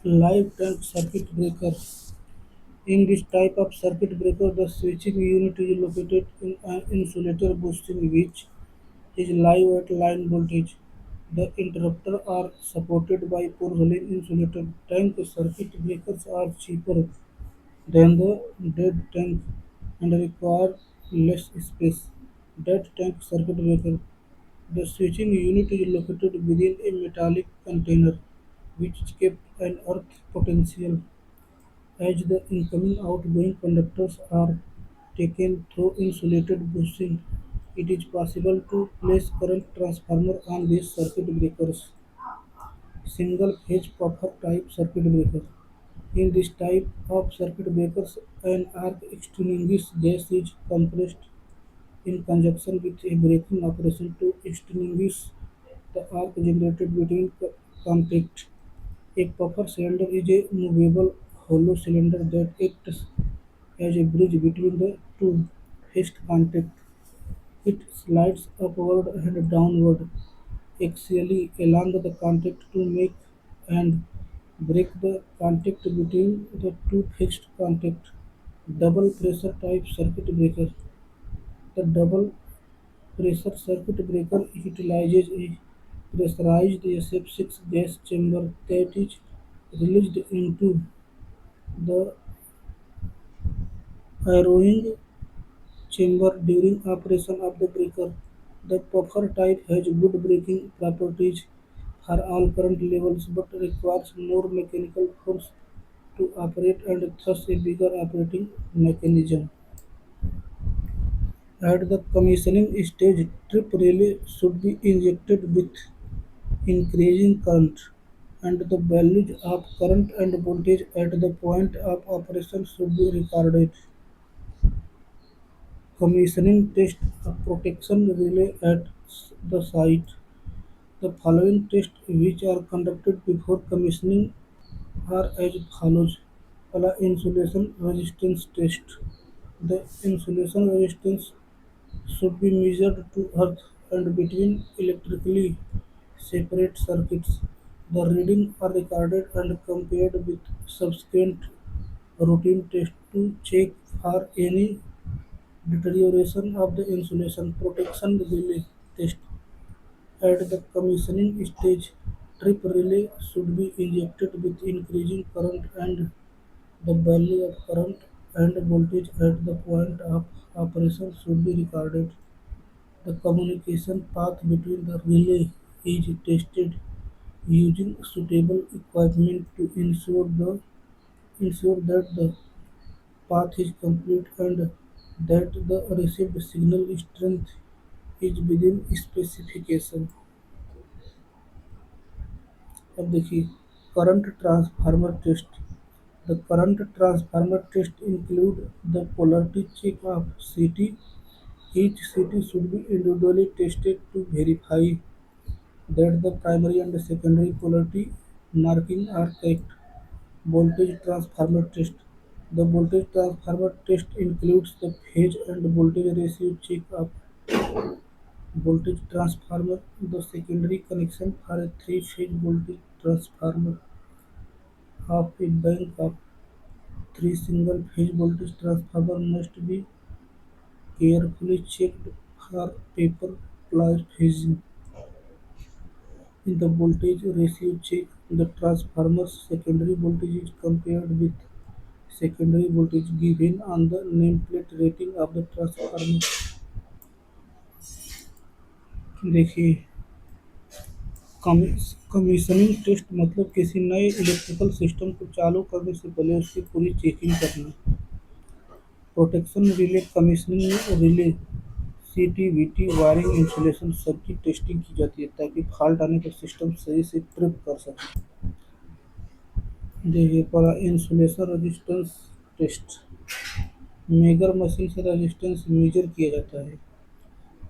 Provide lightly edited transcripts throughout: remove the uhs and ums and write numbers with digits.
Live tank circuit breaker. In this type of circuit breaker, the switching unit is located in an insulator boosting which is live at line voltage. The interrupter are supported by porcelain insulated tank. Circuit breakers are cheaper than the dead tank and require less space. Dead tank circuit breaker. The switching unit is located within a metallic container which is kept an earth potential. As the incoming outgoing conductors are taken through insulated bushing, it is possible to place current transformer on these circuit breakers. Single phase puffer type circuit breaker. In this type of circuit breakers, an arc extinguished gas is compressed in conjunction with a braking operation to extinguish the arc generated between contacts. A puffer cylinder is a movable hollow cylinder that acts as a bridge between the two fixed contacts. It slides upward and downward axially along the contact to make and break the contact between the two fixed contacts. Double pressure type circuit breaker. The double pressure circuit breaker utilizes a pressurized SF6 gas chamber that is released into the harrowing chamber during operation of the breaker. The puffer type has good braking properties for all current levels but requires more mechanical force to operate and thus a bigger operating mechanism. At the commissioning stage, trip relay should be injected with increasing current, and the values of current and voltage at the point of operation should be recorded. Commissioning test a protection relay at the site. The following tests which are conducted before commissioning are as follows. Pala insulation resistance test. The insulation resistance should be measured to earth and between electrically separate circuits. The readings are recorded and compared with subsequent routine tests to check for any deterioration of the insulation. Protection relay test. At the commissioning stage, trip relay should be injected with increasing current and the value of current and voltage at the point of operation should be recorded. The communication path between the relay is tested using suitable equipment to ensure that the path is complete and that the received signal strength is within specification. अब देखिए current transformer test. The current transformer test include the polarity check of CT. Each CT should be individually tested to verify that the primary and secondary polarity marking are correct. Voltage transformer test. The voltage transformer test includes the phase and voltage ratio check of voltage transformer. The secondary connection for a three-phase voltage transformer of a bank of three single-phase voltage transformer must be carefully checked for paper phasing. In the voltage ratio check, the transformer's secondary voltage is compared with secondary voltage given on the nameplate rating of the transformer. देखिए commissioning test मतलब किसी नए electrical system को चालू करने से पहले उसकी पूरी चेकिंग करना। प्रोटेक्शन रिले कमीशनिंग में रिले सीटीवीटी वायरिंग इंस्टॉलेशन सबकी टेस्टिंग की जाती है ताकि फॉल्ट आने पर सिस्टम सही से ट्रिप कर सके। देखिए पहला insulation resistance test. Megger machine से रेजिस्टेंस मेजर किया जाता है।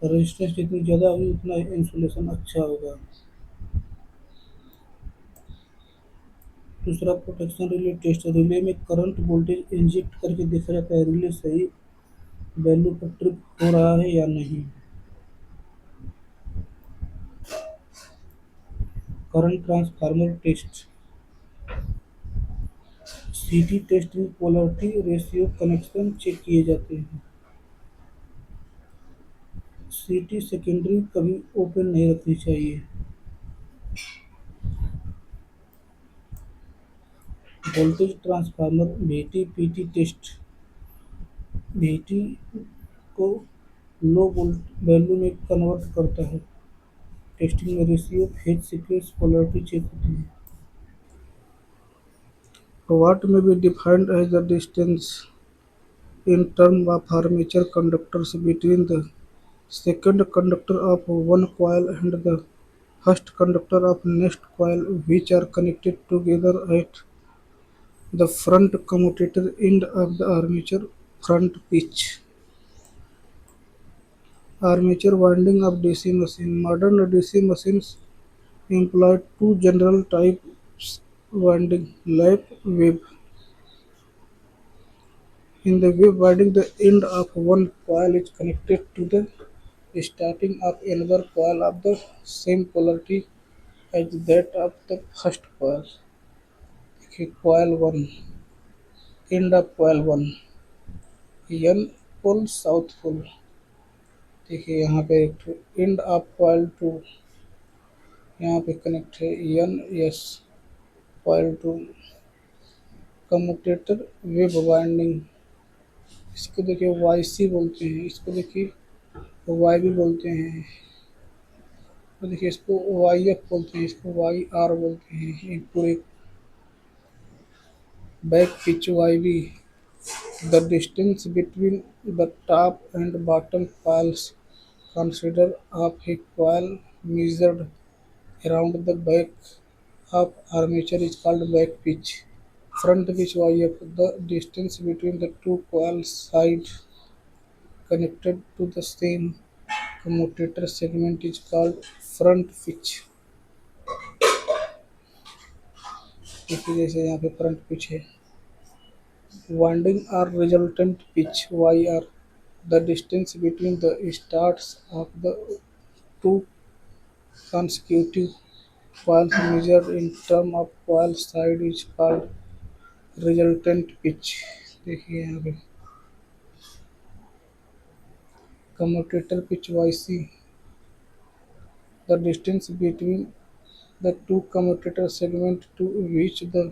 रेजिस्टेंस जितनी ज़्यादा होगी उतना इंसुलेशन अच्छा होगा। दूसरा प्रोटेक्शन रिले टेस्ट। रिले में करंट वोल्टेज इंजेक्ट करके देखा जाता है रिले सही वैल्यू पर ट्रिप हो रहा है या नहीं। Current transformer test. CT test में पोलैरिटी रेशियो कनेक्शन चेक किए जाते हैं। सीटी सेकेंडरी कभी ओपन नहीं रखनी चाहिए। Voltage transformer VT PT test VT को लो वोल्ट वैल्यू में कन्वर्ट करता है। टेस्टिंग में ratio, phase sequence, polarity check होती है। What may be defined as the distance in terms of armature conductors between the second conductor of one coil and the first conductor of next coil, which are connected together at the front commutator end of the armature front pitch. Armature winding of DC machine. Modern DC machines employ two general types winding: lap wave. In the wave winding, the end of one coil is connected to the starting of another coil of the same polarity as that of the first coil. देखिए coil 1, end of coil 1, n pole south pole. देखिए यहाँ पे एक end of coil 2, यहाँ पे connect है n s coil 2। Commutator wave winding, इसको देखिए वाई सी बोलते हैं, इसको देखिए वाई भी बोलते हैं, तो देखिए इसको वाई एफ बोलते हैं, इसको वाई आर बोलते हैं। एक पूरे back pitch Y B, the distance between the top and bottom coils consider of a coil measured around the back of armature is called back pitch. Front pitch YF, the distance between the two coil sides connected to the same commutator segment is called front pitch। देखिए जैसे यहाँ पे front pitch है। Winding or resultant pitch (YR), the distance between the starts of the two consecutive coils measured in terms of coil side is called resultant pitch। देखिए यहाँ पे commutator pitch (YC), the distance between the two commutator segments to which the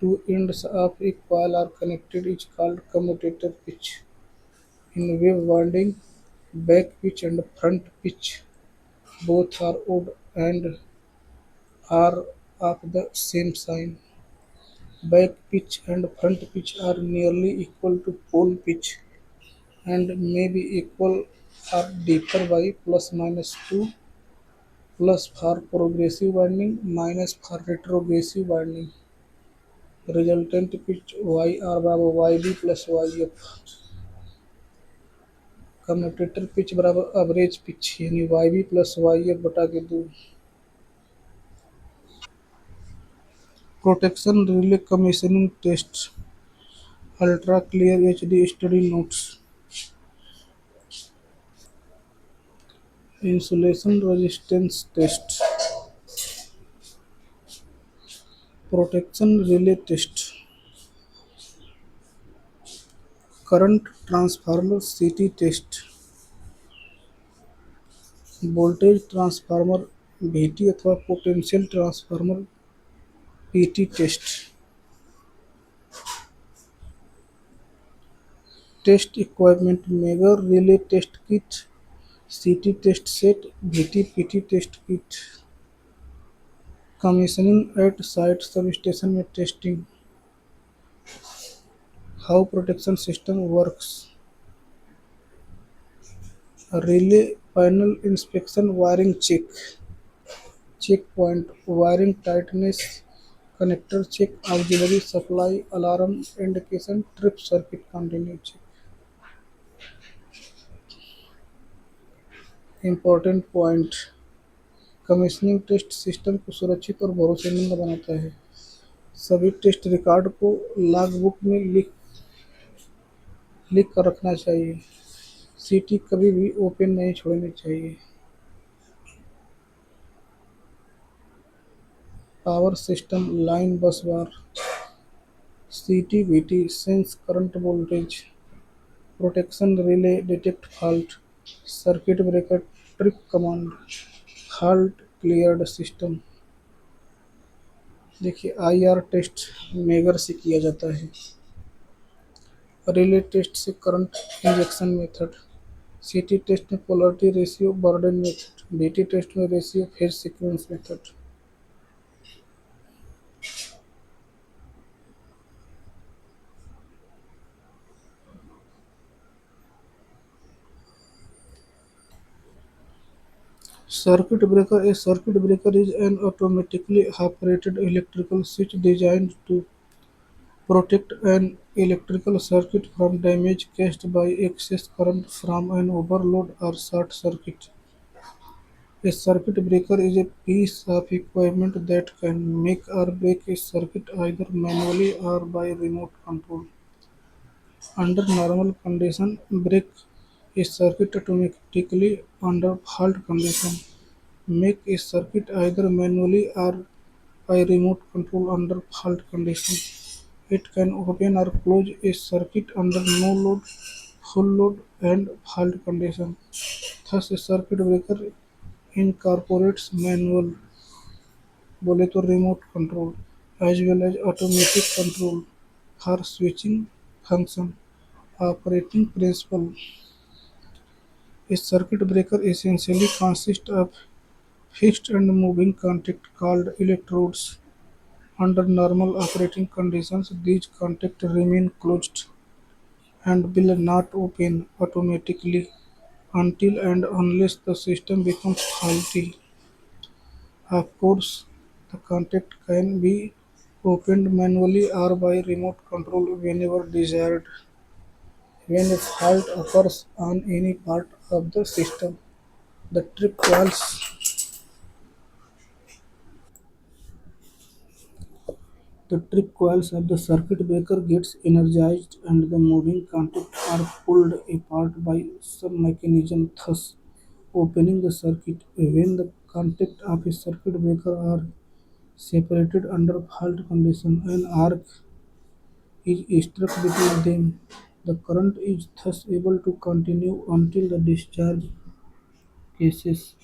two ends of a coil are connected is called commutator pitch। In wave winding, back pitch and front pitch both are odd and are of the same sign. Back pitch and front pitch are nearly equal to pole pitch and may be equal or differ by ±2, plus for progressive winding, minus for retrogressive winding। Resultant pitch YR बराबर YB plus YF। Commutator pitch बराबर average pitch यानी YB plus YF बटा के 2। Protection relay commissioning test, ultra clear HD study notes. Insulation resistance test, protection relay test, current transformer CT test, voltage transformer VT अथवा potential transformer PT test. Test equipment megger relay test kit, CT test set, VT PT test kit. Commissioning at site substation में testing. How protection system works, relay panel inspection, wiring check, check point, wiring tightness, connector check, auxiliary supply, alarm indication, trip circuit continue check. Important point, commissioning test system को सुरक्षित और भरोसेमंद बनाता है। सभी test record को log book में लिख कर रखना चाहिए। सीटी कभी भी ओपन नहीं छोड़नी चाहिए। पावर सिस्टम, लाइन बस बार, CTVT sense current voltage, protection relay detect fault, circuit breaker trip command, halt cleared system। देखिए IR टेस्ट मेगर से किया जाता है, रिले टेस्ट से current injection method, CT test में polarity ratio burden method, BT test में ratio phase sequence method. Circuit breaker: a circuit breaker is an automatically operated electrical switch designed to protect an electrical circuit from damage caused by excess current from an overload or short circuit. A circuit breaker is a piece of equipment that can make or break a circuit either manually or by remote control. Under normal conditions, break a circuit automatically. Under fault conditions, make a circuit either manually or by remote control under fault conditions. It can open or close a circuit under no load, full load, and fault conditions. Thus, a circuit breaker incorporates manual, बोले तो remote control, as well as automatic control for switching function. Operating principle: a circuit breaker essentially consists of fixed and moving contacts called electrodes. Under normal operating conditions, these contacts remain closed and will not open automatically until and unless the system becomes faulty. Of course, the contact can be opened manually or by remote control whenever desired. When a fault occurs on any part of the system, the trip coils of the circuit breaker gets energized and the moving contacts are pulled apart by some mechanism, thus opening the circuit. When the contacts of a circuit breaker are separated under fault condition, an arc is struck between them. The current is thus able to continue until the discharge cases.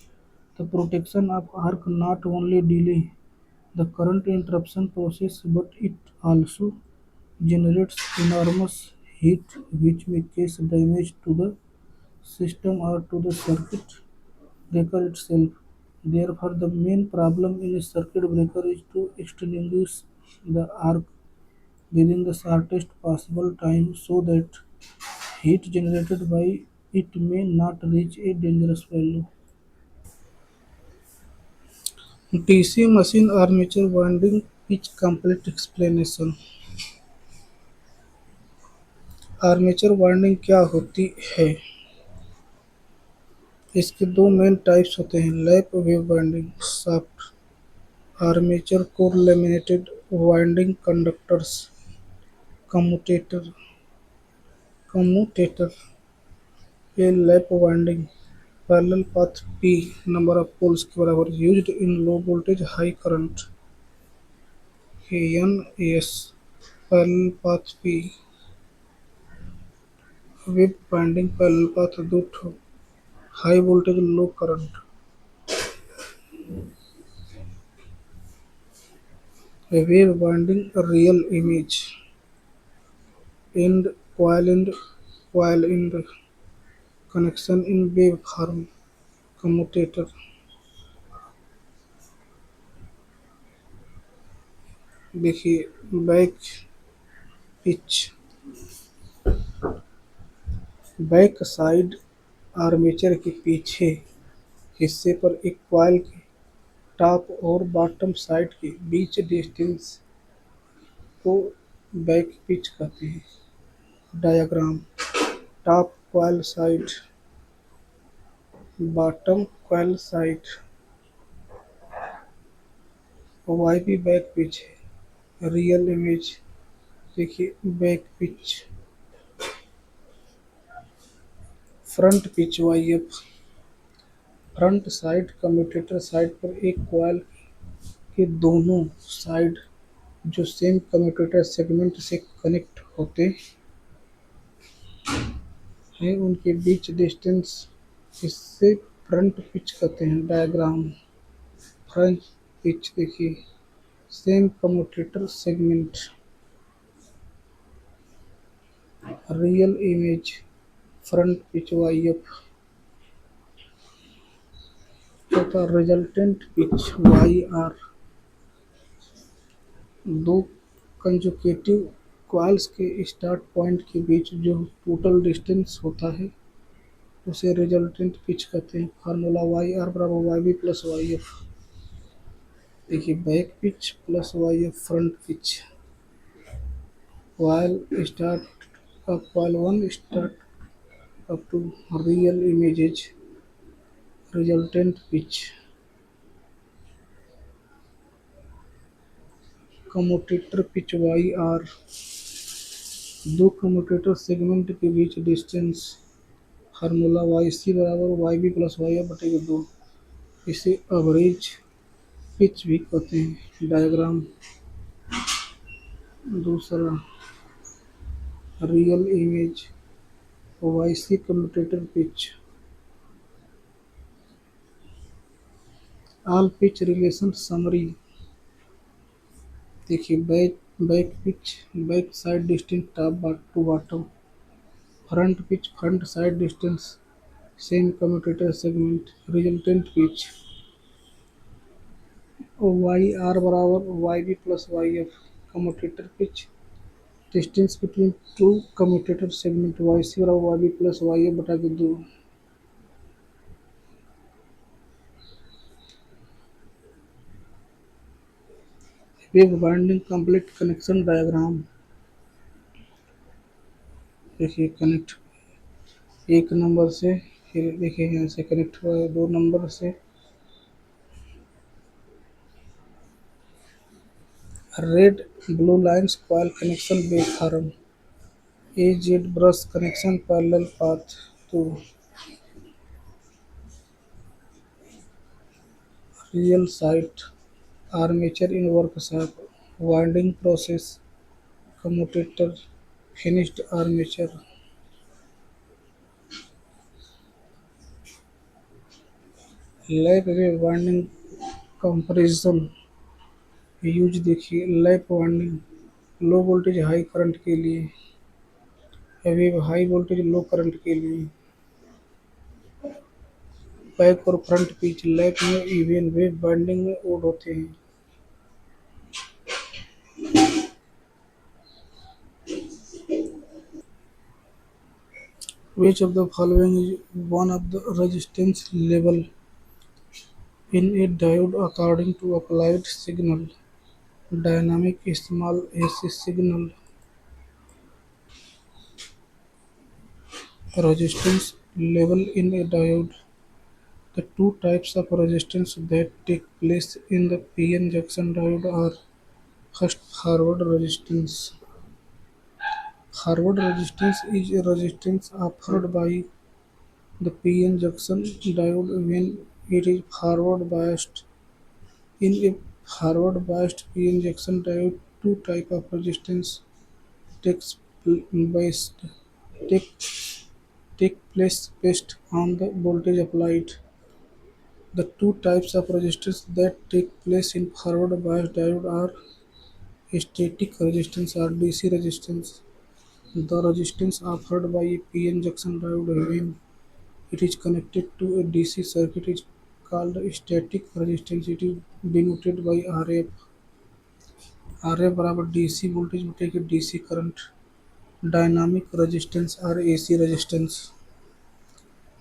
The protection of arc not only delay the current interruption process, but it also generates enormous heat which may cause damage to the system or to the circuit breaker itself. Therefore, the main problem in a circuit breaker is to extinguish the arc within the shortest possible time so that heat generated by it may not reach a dangerous value. DC machine armature winding pitch complete explanation। Armature winding क्या होती है? इसके दो main types होते हैं, lap wave winding, shaft armature core laminated winding conductors, commutator commutator A lap winding parallel path P number of poles के बराबर used in low voltage high current N S parallel path P wave winding parallel path दो ठो high voltage low current wave winding real image end coil end connection in waveform commutator। देखिए back pitch, back side armature के पीछे हिस्से पर एक coil के top और बॉटम साइड के बीच डिस्टेंस को बैक पिच कहते हैं। Diagram: top coil side, bottom coil side, Y भी बैक पिच है। रियल इमेज देखिए back pitch, front pitch Y F, front side commutator side पर एक कॉइल के दोनों साइड जो सेम कम्यूटेटर सेगमेंट से कनेक्ट होते हैं उनके बीच डिस्टेंस, इससे फ्रंट पिच कहते हैं। डायग्राम फ्रंट पिच देखिए, same commutator segment. Real image front pitch Y F तथा रिजल्टेंट पिच वाई आर। दो कंजुकेटिव कॉइल्स के स्टार्ट पॉइंट के बीच जो टोटल डिस्टेंस होता है उसे रिजल्टेंट पिच कहते हैं। फार्मूला वाई आर बराबर Y B plus Y F. देखिए, back pitch plus Y F front pitch. while start while one start up to real images resultant pitch। Commutator pitch Y R, दो commutator segment के बीच distance. Formula Y C बराबर Y B plus Y F बटे दो। इसे average pitch भी कहते हैं। डायग्राम दूसरा, real image Y C commutator pitch. All pitch relation summary. देखिए, back back pitch back side distance top to bottom. Front pitch front side distance same commutator segment. Resultant pitch Y R बराबर Y B plus Y F. Commutator pitch distance between two commutator segment. Y C बराबर Y B plus Y F बटा के दो। Wave binding complete connection diagram. देखिए, connect एक number से, फिर देखिए यहाँ से कनेक्ट हुआ है दो नंबर से। Red blue lines coil connection wave form. A Z brush connection parallel path two. Real site armature in workshop. Winding process commutator finished armature. Lap wave winding comparison use. देखिए, lap winding low voltage high current के लिए, wave high voltage low current के लिए। Back और front pitch lap में even, wave winding में odd होते हैं। Which of the following is one of the resistance level in a diode according to applied signal? Dynamic small AC signal resistance level in a diode. The two types of resistance that take place in the PN junction diode are: first, forward resistance. Forward resistance is a resistance offered by the PN junction diode when it is forward biased. In a forward biased PN junction diode, two types of resistance takes based take take place based on the voltage applied. The two types of resistance that take place in forward bias diode are static resistance or DC resistance. The resistance offered by a PN junction diode when it is connected to a DC circuit is called static resistance. It is denoted by RF. RF बराबर DC voltage बटे के DC current. Dynamic resistance or AC resistance.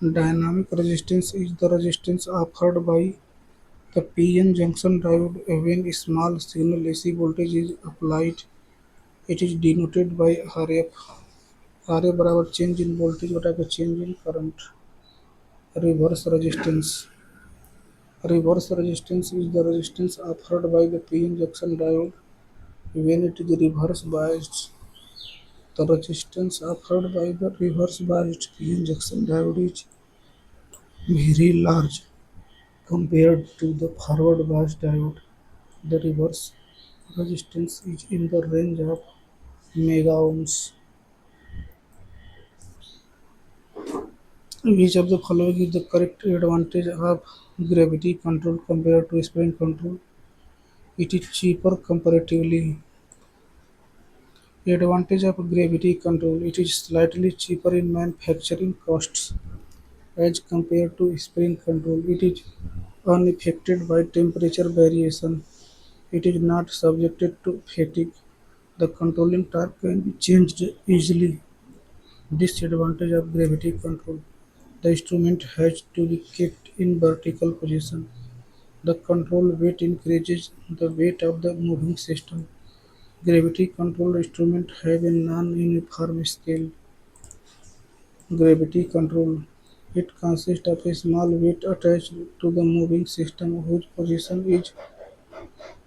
Dynamic resistance is the resistance offered by the PN junction diode when small signal AC voltage is applied. It is denoted by RF. RF बराबर change in voltage बटा के change in current. Reverse resistance. Reverse resistance is the resistance offered by the PN junction diode when it is reverse biased. The resistance offered by the reverse biased PN junction diode is very large compared to the forward biased diode. The reverse resistance is in the range of megaohms. Which of the following is the correct advantage of gravity control compared to spring control? It is cheaper comparatively. The advantage of gravity control: it is slightly cheaper in manufacturing costs as compared to spring control. It is unaffected by temperature variation. It is not subjected to fatigue. The controlling torque can be changed easily. Disadvantage of gravity control: the instrument has to be kept in vertical position. The control weight increases the weight of the moving system. Gravity controlled instruments have a non-uniform scale. Gravity control: it consists of a small weight attached to the moving system whose position is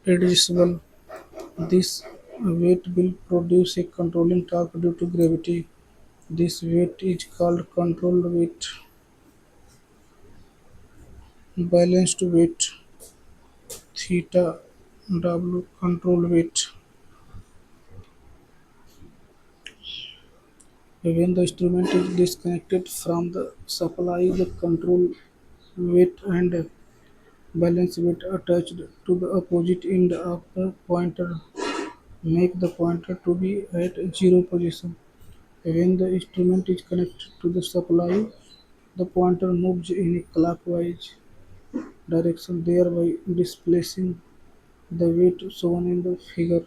adjustable. This weight will produce a controlling torque due to gravity. This weight is called control weight. Balanced weight theta W control weight. When the instrument is disconnected from the supply, the control weight and balance weight attached to the opposite end of the pointer make the pointer to be at zero position. When the instrument is connected to the supply, the pointer moves in a clockwise direction, thereby displacing the weight shown in the figure.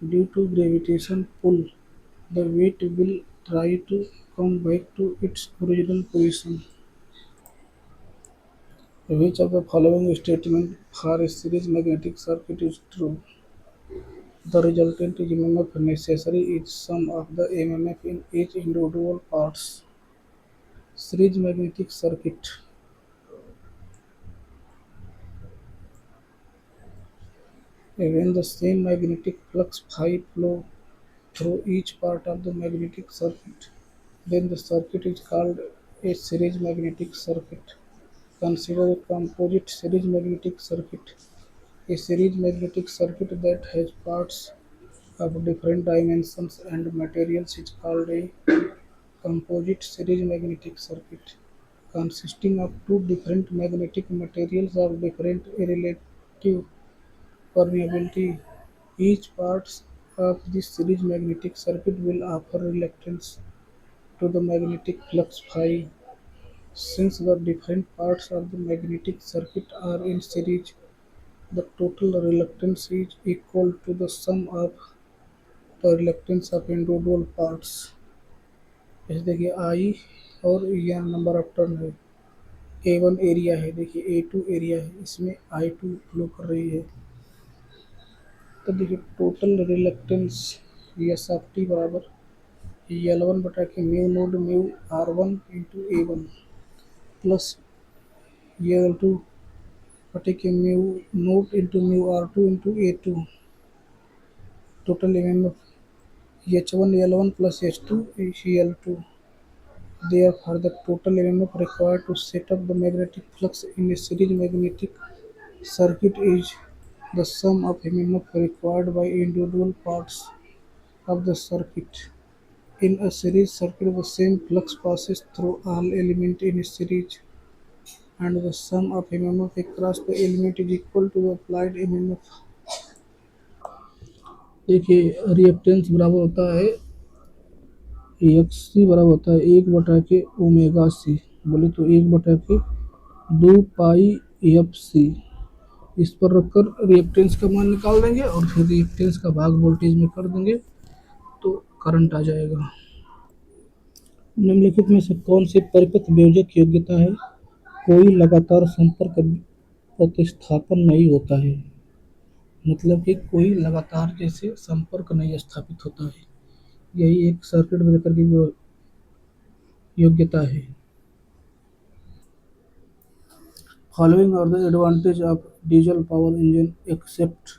Due to gravitation pull, the weight will try to come back to its original position. Which of the following statements for a series magnetic circuit is true? The resultant EMF necessary is sum of the EMF in each individual parts. Series magnetic circuit. When the same magnetic flux phi flow through each part of the magnetic circuit, then the circuit is called a series magnetic circuit. Consider a composite series magnetic circuit. A series magnetic circuit that has parts of different dimensions and materials is called a composite series magnetic circuit. Consisting of two different magnetic materials of different relative permeability, each part of this series magnetic circuit will offer reluctance to the magnetic flux phi. Since the different parts of the magnetic circuit are in series, the total reluctance is equal to the sum of the reluctance of individual parts. जैसे देखिए आई और यह number of turn है। A1 area है, देखिए A2 area है, इसमें I2 flow कर रही है। तो देखिए total reluctance S of T बराबर L1 बटा के mu node mu R1 into A1 plus L2 बटे के mu node into mu R2 into A2। Total MMF H1 L1 plus H2 L2. Therefore, the total EMF required to set up the magnetic flux in a series magnetic circuit is the sum of EMF required by individual parts of the circuit. In a series circuit, the same flux passes through all elements in a series, and the sum of EMF across the element is equal to the applied EMF. देखिए reactance बराबर होता है x सी बराबर होता है एक बटा के ओमेगा सी, बोले तो एक बटा के 2 पाई एफ सी। इस पर रखकर रिएक्टेंस का मान निकाल देंगे और फिर रिएक्टेंस का भाग वोल्टेज में कर देंगे तो करंट आ जाएगा। निम्नलिखित में से कौन सी परिपथ वियोजक योग्यता है? कोई लगातार संपर्क प्रतिस्थापन नहीं होता है, मतलब कि कोई लगातार जैसे संपर्क नहीं स्थापित होता है, यही एक सर्किट ब्रेकर की योग्यता है। Following are the advantage of diesel power engine except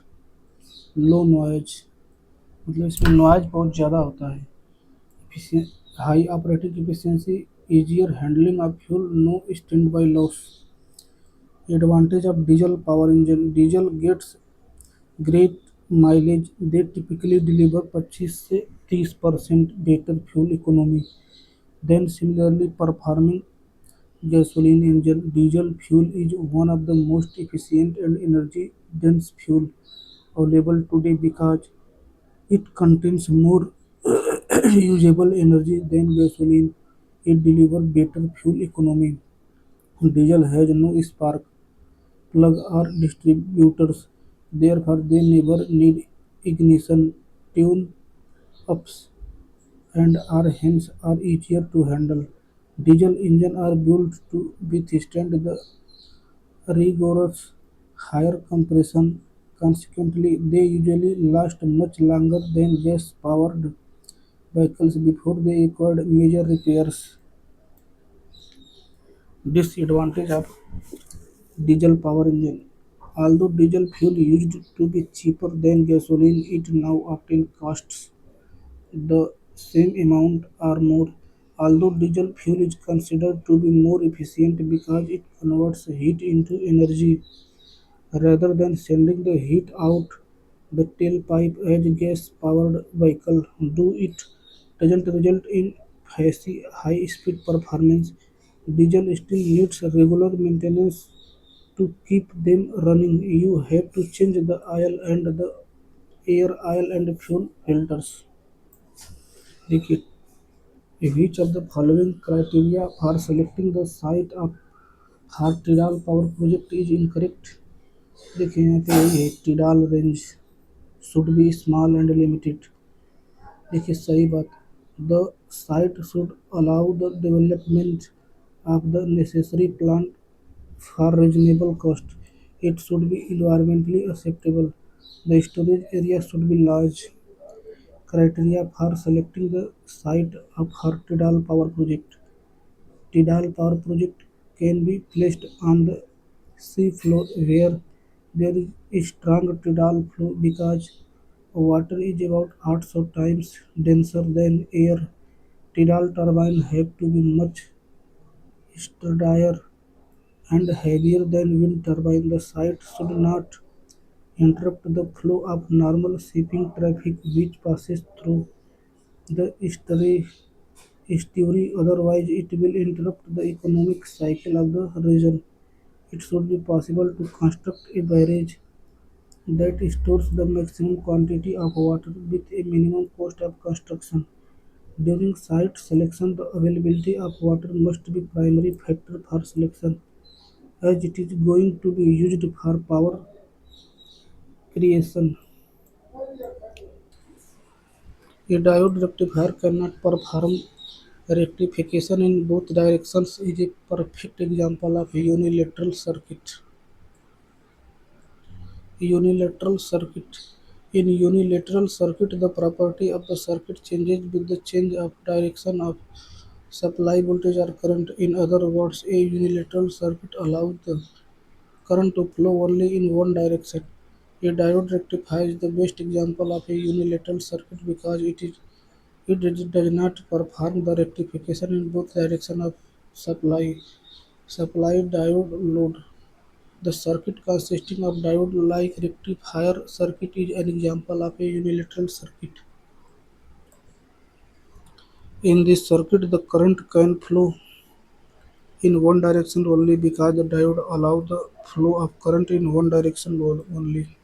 low noise, मतलब इसमें नॉइज बहुत ज़्यादा होता है। High operating efficiency, easier handling of fuel, no standby loss. Advantage of diesel power engine: diesel gets great mileage, they typically deliver 25 से 30% better fuel economy than similarly performing gasoline engine. Diesel fuel is one of the most efficient and energy dense fuel available today because it contains more usable energy than gasoline. It delivers better fuel economy. Diesel has no spark plug or distributors, therefore they never need ignition tune-ups and are hence are easier to handle. Diesel engines are built to withstand the rigorous higher compression. Consequently, they usually last much longer than gas-powered vehicles before they required major repairs. Disadvantage of diesel power engine. Although diesel fuel used to be cheaper than gasoline, it now often costs the same amount or more. Although diesel fuel is considered to be more efficient because it converts heat into energy rather than sending the heat out the tailpipe as gas-powered vehicle do, it doesn't result in flashy high-speed performance. Diesel still needs regular maintenance to keep them running. You have to change the oil and the air oil and fuel filters. देखिए, which of the following criteria for selecting the site of Hart Tidal power project is incorrect? देखिए यहाँ पे यही है टिडाल range should be small and limited. देखिए सही बात. The site should allow the development of the necessary plant for reasonable cost. It should be environmentally acceptable. The storage area should be large. Criteria for selecting the site of her Tidal power project. Tidal power project can be placed on the sea floor where there is strong tidal flow because water is about 800 times denser than air. Tidal turbines have to be much sturdier and heavier than wind turbines. The site should not interrupt the flow of normal shipping traffic which passes through the estuary, otherwise it will interrupt the economic cycle of the region. It should be possible to construct a barrage that stores the maximum quantity of water with a minimum cost of construction. During site selection, the availability of water must be primary factor for selection as it is going to be used for power creation. A diode rectifier cannot perform rectification in both directions is a perfect example of a unilateral circuit. Unilateral circuit. In unilateral circuit, the property of the circuit changes with the change of direction of supply voltage or current. In other words, a unilateral circuit allows the current to flow only in one direction. A diode rectifier is the best example of a unilateral circuit because it does not perform the rectification in both directions of supply. Supply diode load. The circuit consisting of diode-like rectifier circuit is an example of a unilateral circuit. In this circuit, the current can flow in one direction only because the diode allows the flow of current in one direction only.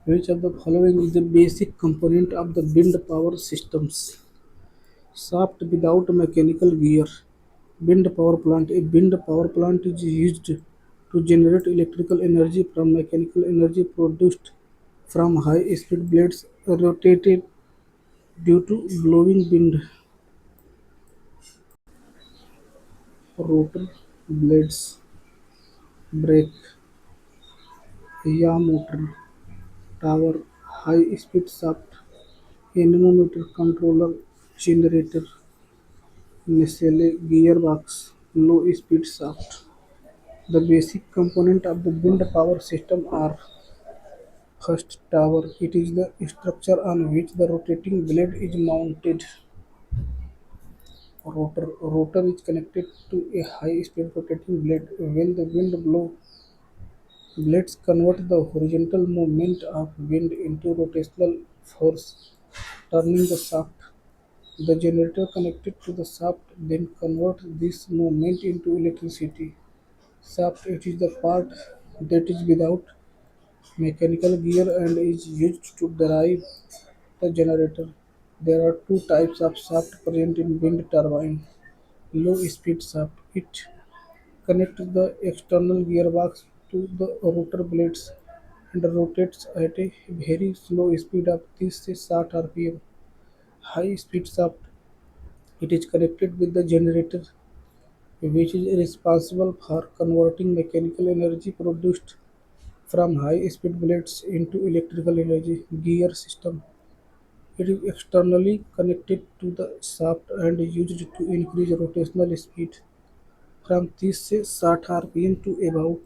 Which of the following is the basic component of the wind power systems? Shaft without mechanical gear. Wind power plant. A wind power plant is used to generate electrical energy from mechanical energy produced from high-speed blades rotated due to blowing wind. Rotor blades, brake, yaw motor, tower, high-speed shaft, anemometer controller, generator, nacelle, gearbox, low-speed shaft. The basic component of the wind power system are: first, tower. It is the structure on which the rotating blade is mounted. Rotor. Rotor is connected to a high-speed rotating blade. When the wind blows, Blades convert the horizontal movement of wind into rotational force, turning the shaft. The generator connected to the shaft then converts this movement into electricity. Shaft it is the part that is without mechanical gear and is used to drive the generator. There are two types of shaft present in wind turbine. Low speed shaft. It connects the external gearbox to the rotor blades and rotates at a very slow speed of 30 to 60 rpm. High speed shaft. It is connected with the generator, which is responsible for converting mechanical energy produced from high speed blades into electrical energy. Gear system. It is externally connected to the shaft and used to increase rotational speed from 30 से 60 rpm to about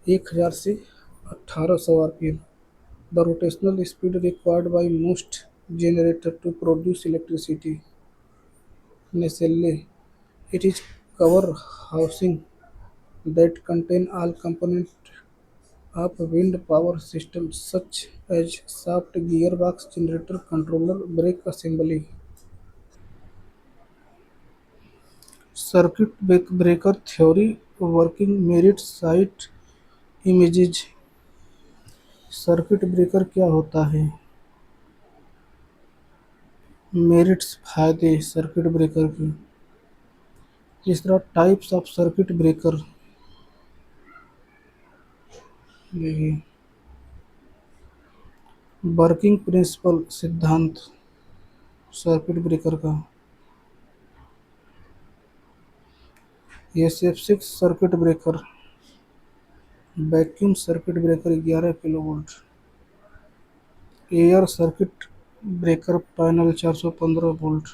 1000 से 1800 rpm. The rotational speed required by most generators to produce electricity. Nacelle. It is cover housing that contain all components of wind power system such as shaft, gearbox, generator, controller, brake assembly. Circuit breaker theory working merit site images. Circuit breaker क्या होता है? Merits फायदे circuit breaker के। तीसरा types of circuit breaker. देखिए working principle सिद्धांत circuit breaker का। SF6 circuit breaker. Vacuum circuit breaker 11 kilovolt. Air circuit breaker panel 415 volt.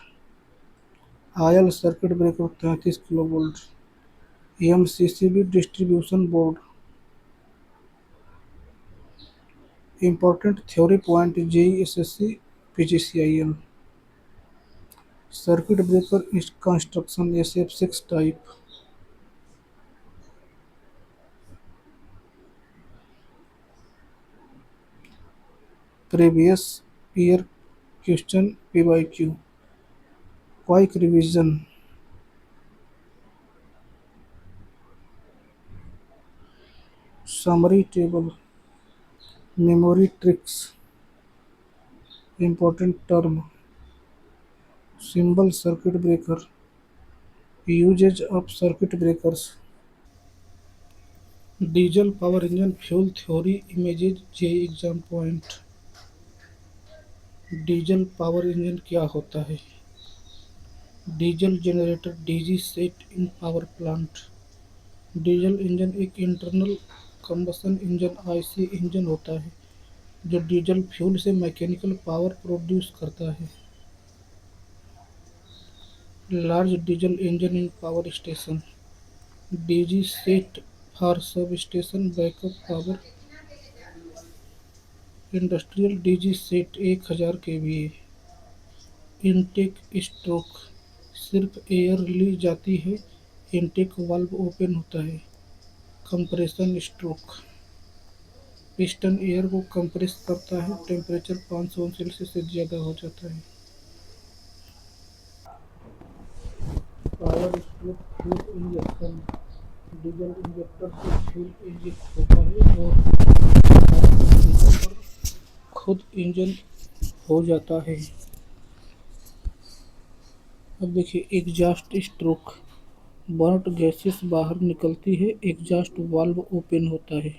Oil circuit breaker 33 kilovolt. MCCB distribution board. Important theory point JEE SSC PGCIL। Circuit breaker construction SF6 type. Previous year question PYQ। Quick revision. Summary table. Memory tricks. Important term. Symbol circuit breaker. Usage of circuit breakers. Diesel power engine fuel theory images J exam point. Diesel power engine क्या होता है? Diesel generator DG set in power plant. Diesel engine एक internal combustion engine IC engine होता है जो diesel fuel से mechanical power produce करता है। Large diesel engine in power station. DG set for substation backup power. Industrial DG set 1000 kVA। Intake stroke. सिर्फ air ली जाती है, इनटेक वाल्व ओपन होता है। Compression stroke. पिस्टन एयर को compress करता है, टेम्परेचर 500 सेल्सियस से ज़्यादा हो जाता है। Power stroke fuel injection. Diesel injector से फ्यूल इंजेक्ट होता है और टेम्परेचर पर खुद इंजन हो जाता है। अब देखिए एग्जॉस्ट स्ट्रोक। बर्न्ड गैसेस बाहर निकलती है, एग्जॉस्ट वाल्व ओपन होता है।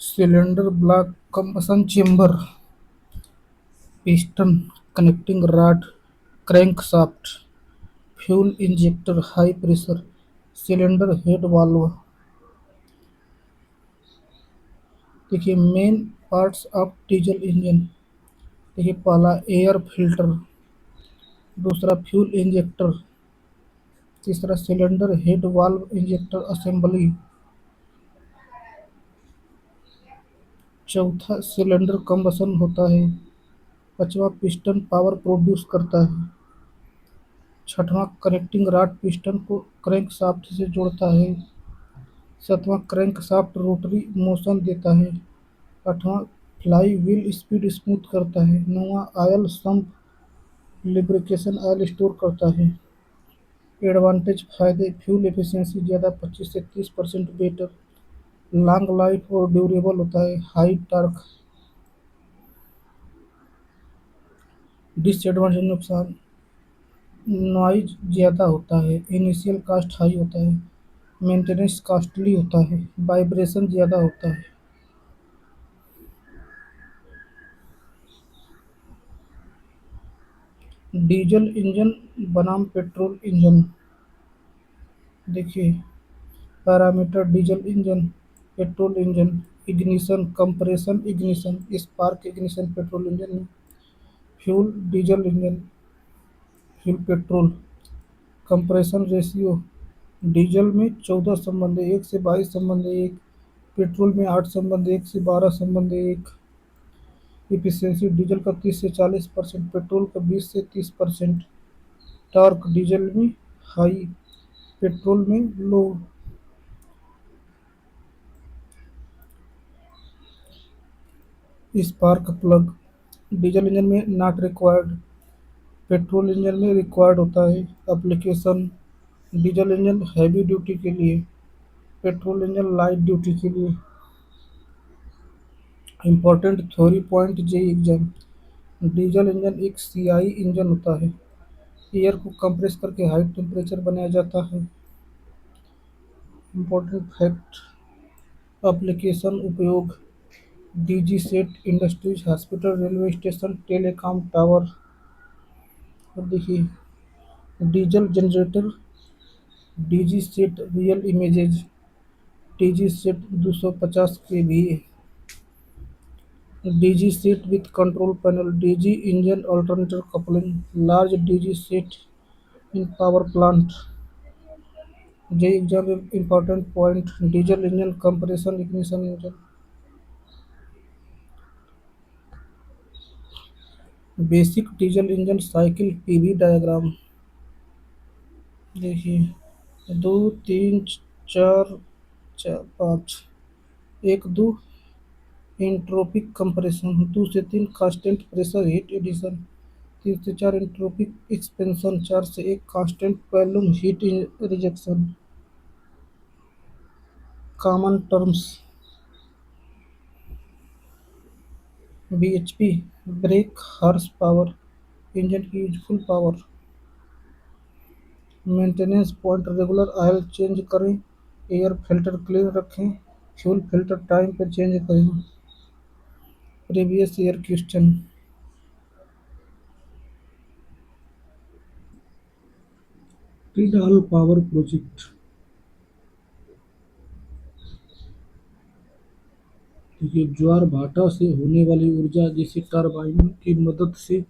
Cylinder block combustion chamber. Piston connecting rod crankshaft. Fuel injector high pressure cylinder head valve. देखिए main parts of diesel engine. देखिए पहला एयर फिल्टर, दूसरा फ्यूल इंजेक्टर, तीसरा cylinder head valve injector assembly, चौथा cylinder combustion होता है, पांचवा piston power produce करता है, छठवां कनेक्टिंग रॉड पिस्टन को क्रैंकशाफ्ट से जोड़ता है, सातवां क्रैंकशाफ्ट रोटरी मोशन देता है। आठवां फ्लाई व्हील स्पीड स्मूथ करता है। नौवां oil sump lubrication oil store करता है। एडवांटेज फायदे फ्यूल एफिशिएंसी ज़्यादा 25 से 30% बेटर, लॉन्ग लाइफ और ड्यूरेबल होता है, हाई टॉर्क। डिसएडवांटेज नुकसान नॉइज ज़्यादा होता है, इनिशियल कॉस्ट हाई होता है, मेंटेनेंस कॉस्टली होता है, वाइब्रेशन ज़्यादा होता है। डीजल इंजन बनाम पेट्रोल इंजन। देखिए parameter diesel engine, petrol engine, ignition compression ignition, spark ignition petrol engine में, fuel diesel engine, fuel petrol, compression ratio diesel में 14 संबंध 1 से 22 संबंध 1, पेट्रोल में 8 संबंध 1 से 12 संबंध 1। इफिशियंसी डीजल का 30 से 40%, पेट्रोल का 20 से 30%। टॉर्क डीजल में हाई, पेट्रोल में low. Spark plug diesel engine में नॉट रिक्वायर्ड, पेट्रोल इंजन में रिक्वायर्ड होता है। Application diesel engine heavy duty के लिए, पेट्रोल इंजन लाइट ड्यूटी के लिए। Important theory point JE exam. Diesel engine एक सीआई इंजन होता है, एयर को कंप्रेस करके हाई टेम्परेचर बनाया जाता है। इम्पोर्टेंट फैक्ट एप्लीकेशन उपयोग DG set industries, hospital, railway station, telecom tower. और देखिए diesel generator, DG set real images, DG set 250 KV, DG set with control panel, DG engine alternator coupling, large DG set in power plant. J exam important point diesel engine compression ignition engine. Basic diesel engine cycle PV diagram. देखिए दो तीन चार चार पाँच, एक दो entropic compression, 2 से 3 constant pressure heat addition, 3 से 4 एंट्रोपिक एक्सपेंशन, 4 से 1 constant volume heat rejection. Common terms BHP brake horse power, engine की useful power. Maintenance point regular oil change करें, एयर फिल्टर क्लीन रखें, फ्यूल फिल्टर टाइम पर change करें। Previous year question. Tidal power project. देखिए ज्वार भाटा से होने वाली ऊर्जा जिसे टरबाइन की मदद से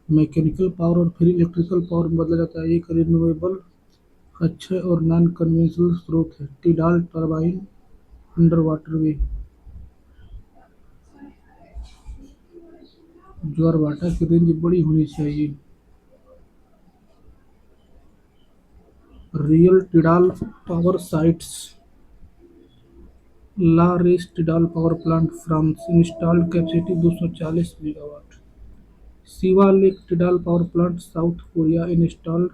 मैकेनिकल पावर और फिर इलेक्ट्रिकल पावर में बदला जाता है, एक रिन्यूएबल अक्षय और नॉन कन्वेंशनल स्रोत है। Tidal turbine under water way. ज्वार भाटा की रेंज बड़ी होनी चाहिए। Real tidal power sites. La Rance tidal power plant France, installed capacity 240 megawatt. Sihwa Lake tidal power plant South Korea, install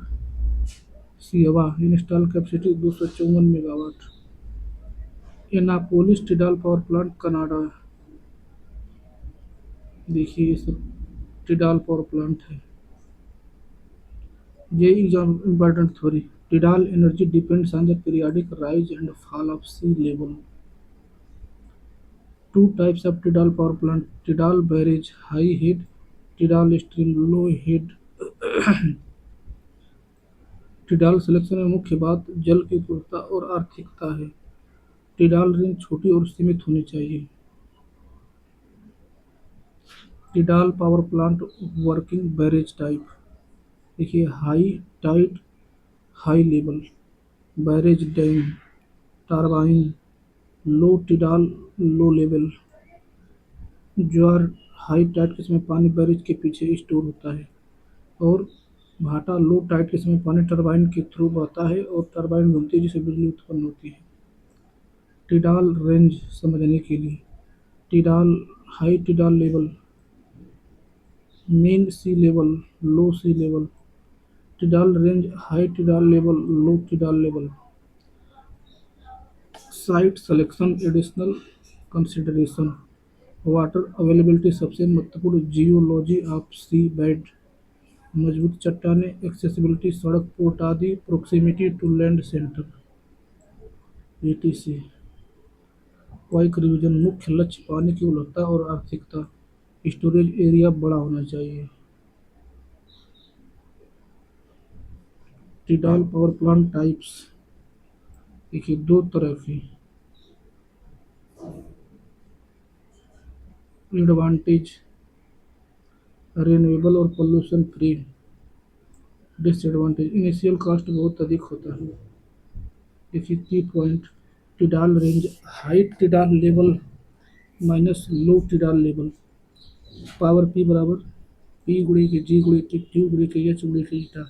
capacity 254 megawatt. Annapolis tidal power plant Canada. देखिए ये सब tidal power plant है। ये exam important theory tidal energy depends on the periodic rise and fall of sea level. Two types of tidal power plant, tidal barrage high head, tidal stream low head. Tidal selection में मुख्य बात जल की उपलब्धता और आर्थिकता है। टिडाल range छोटी और सीमित होनी चाहिए। Tidal power plant working barrage type. देखिए high tide high level, barrage dam, turbine, low tidal low level. ज्वार हाई टाइड के समय पानी बैरेज के पीछे स्टोर होता है, और भाटा लो टाइड के समय पानी टरबाइन के थ्रू बहता है और टरबाइन घूमती है जिससे बिजली उत्पन्न होती है। टिडाल रेंज समझने के लिए tidal high tidal level, mean sea level, low sea level, tidal range, high tidal level, low tidal level, site selection, additional consideration, water availability सबसे महत्वपूर्ण, जियोलॉजी ऑफ सी बेड, मजबूत चट्टानें, एक्सेसिबिलिटी सड़क पोर्ट आदि, proximity to land centre etc। Quick revision मुख्य लक्ष्य पानी की उपलब्धता और आर्थिकता, स्टोरेज एरिया बड़ा होना चाहिए। टिडाल पावर प्लांट टाइप्स देखिए दो तरह की, एडवांटेज रिन्यूएबल और pollution free, disadvantage initial cost बहुत अधिक होता है। देखिए key point, tidal range, high tidal level minus low tidal level, power P बराबर पी गुणे के जी गुणे के क्यू गुणे के एच गुणे के eta,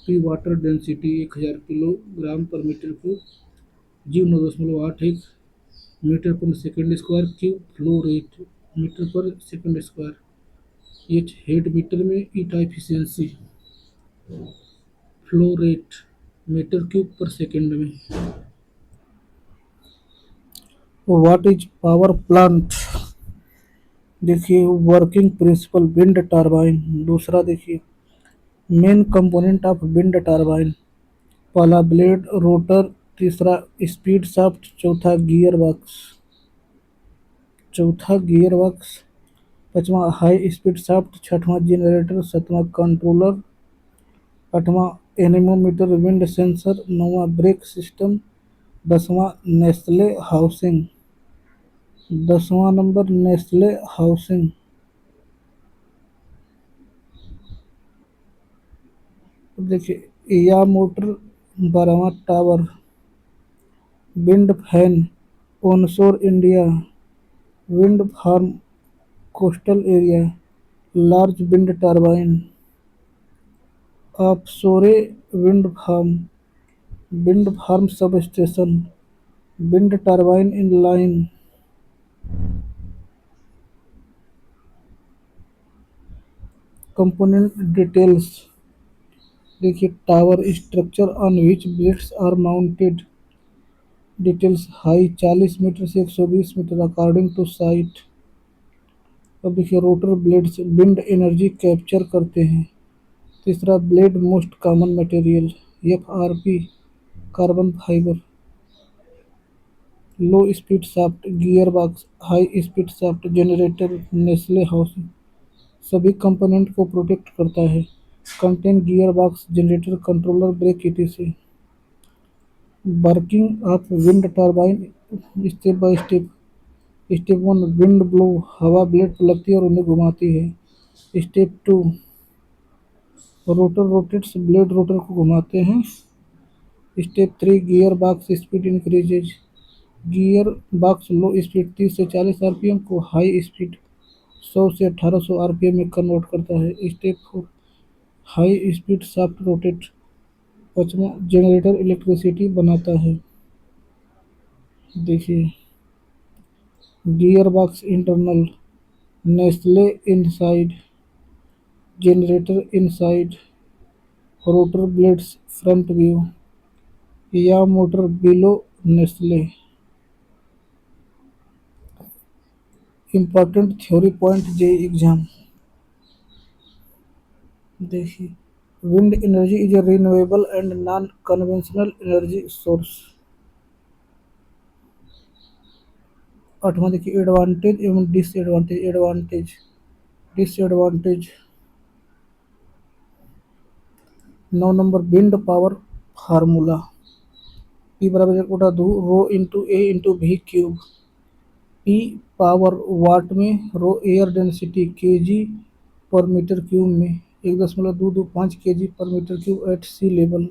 P water density 1000 kilogram पर मीटर क्यूब, जी 9.81 मीटर पर second square cube, flow rate metre पर second square, H head metre में, eta efficiency, flow rate metre cube पर सेकंड में। व्हाट इज पावर प्लांट, देखिए working principle wind turbine, दूसरा देखिए main component of wind turbine, पहला blade rotor, तीसरा speed shaft, चौथा गियर बॉक्स, पांचवा हाई स्पीड शाफ्ट, छठवां जनरेटर, सातवां कंट्रोलर, आठवां एनेमोमीटर विंड सेंसर, नौवां ब्रेक सिस्टम, दसवां नेस्ले हाउसिंग, 10वां नंबर नेस्ले हाउसिंग। देखिए या मोटर, 12वां tower, wind fan onshore India, wind farm coastal area, large wind turbine, offshore wind farm sub station, wind turbine in line. Component details, देखिए tower structure on which blades are mounted, details high 40 metre से 120 metre according to site. अब देखिए rotor blades wind energy capture करते हैं। तीसरा blade most common material, FRP carbon fibre, low speed shaft gear box, high speed shaft generator nacelle housing, सभी component को protect करता है। Contain gear box generator controller brake etc। Working of wind turbine step by step. Step one wind blow, हवा blade पर लगती है और उन्हें घुमाती है। Step two rotor rotates, blade rotor को घुमाते हैं। Step three gear box speed increases, gear box लो स्पीड 30 से 40 आरपीएम को हाई स्पीड 100 से 1800 आरपीएम में कन्वर्ट करता है। Step four high speed shaft rotate, पांचवा जनरेटर इलेक्ट्रिसिटी बनाता है। देखिए gear box internal, nacelle inside, generator inside, rotor blades front view, yaw motor below nacelle. Important theory point J exam, देखिए wind energy is a renewable and non conventional energy source. आठवां देखिए advantage एवं disadvantage, disadvantage. 9 number wind power formula, P बराबर एक बटा दो rho into A into V cube, P power वाट में, रो air density KG पर मीटर क्यूब में, 1.225 केजी पर मीटर क्यूब एट सी लेवल,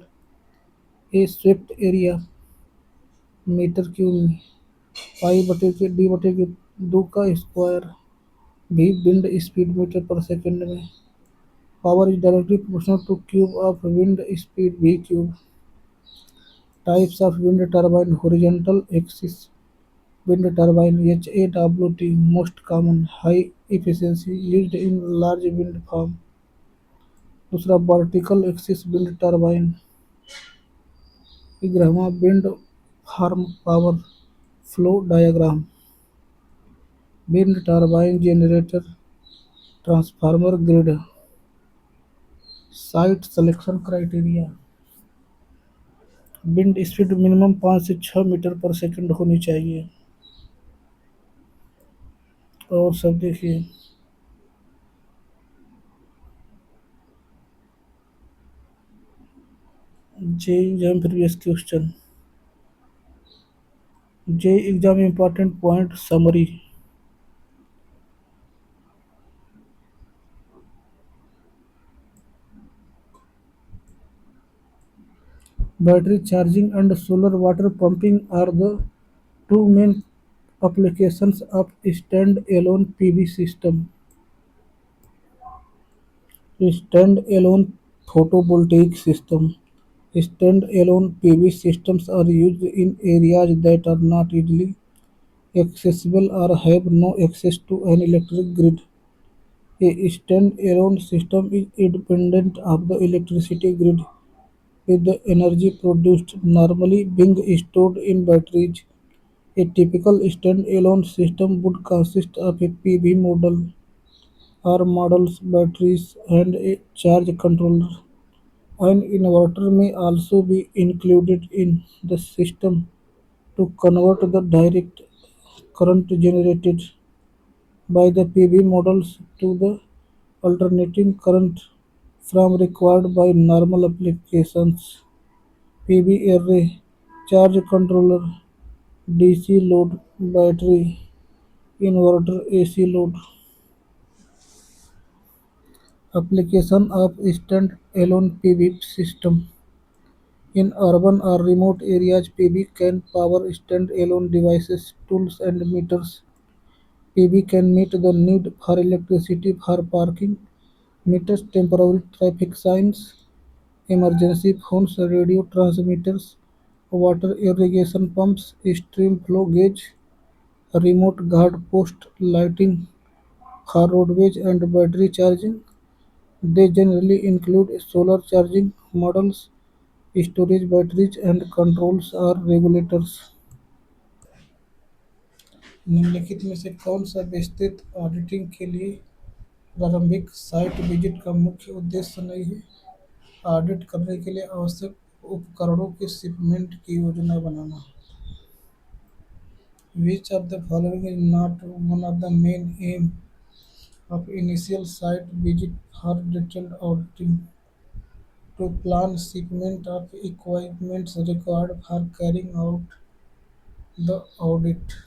ए स्वेप्ट एरिया मीटर क्यूब में, पाई बटे के डी बटे के 2 का स्क्वायर, भी विंड स्पीड मीटर पर सेकंड में, power is directly proportional to cube of wind speed V cube. Types of wind turbine horizontal axis, Wind turbine (HAWT) most common, high efficiency, used in large wind farm. दूसरा vertical axis wind turbine, ग्रामा wind farm power flow diagram, wind turbine generator transformer grid, site selection criteria, wind speed minimum 5 से 6 metre पर second होनी चाहिए। और सब देखिए। J exam previous question, J exam important point summary. Battery charging and solar water pumping are the two main applications of stand-alone PV system. Stand-alone photovoltaic system. Stand-alone PV systems are used in areas that are not easily accessible or have no access to an electric grid. A stand-alone system is independent of the electricity grid, with the energy produced normally being stored in batteries. A typical stand-alone system would consist of a PV module or models, batteries, and a charge controller. An inverter may also be included in the system to convert the direct current generated by the PV models to the alternating current from required by normal applications. PV array, charge controller, DC load, battery, inverter, AC load. Application of stand-alone PV system. In urban or remote areas, PV can power stand-alone devices, tools, and meters. PV can meet the need for electricity for parking meters, temporary traffic signs, emergency phones, radio transmitters, water irrigation pumps, stream flow gauge, remote guard post lighting for roadways, and battery charging. They generally include solar charging models, storage batteries, and controls or regulators। निम्नलिखित में से कौन सा विस्तृत auditing के लिए प्रारंभिक site visit का मुख्य उद्देश्य नहीं है? ऑडिट करने के लिए आवश्यक उपकरणों की शिपमेंट की योजना बनाना। Which of the following is not one of the main aim of initial site visit for detailed auditing? To plan shipment of equipment required for carrying out the audit।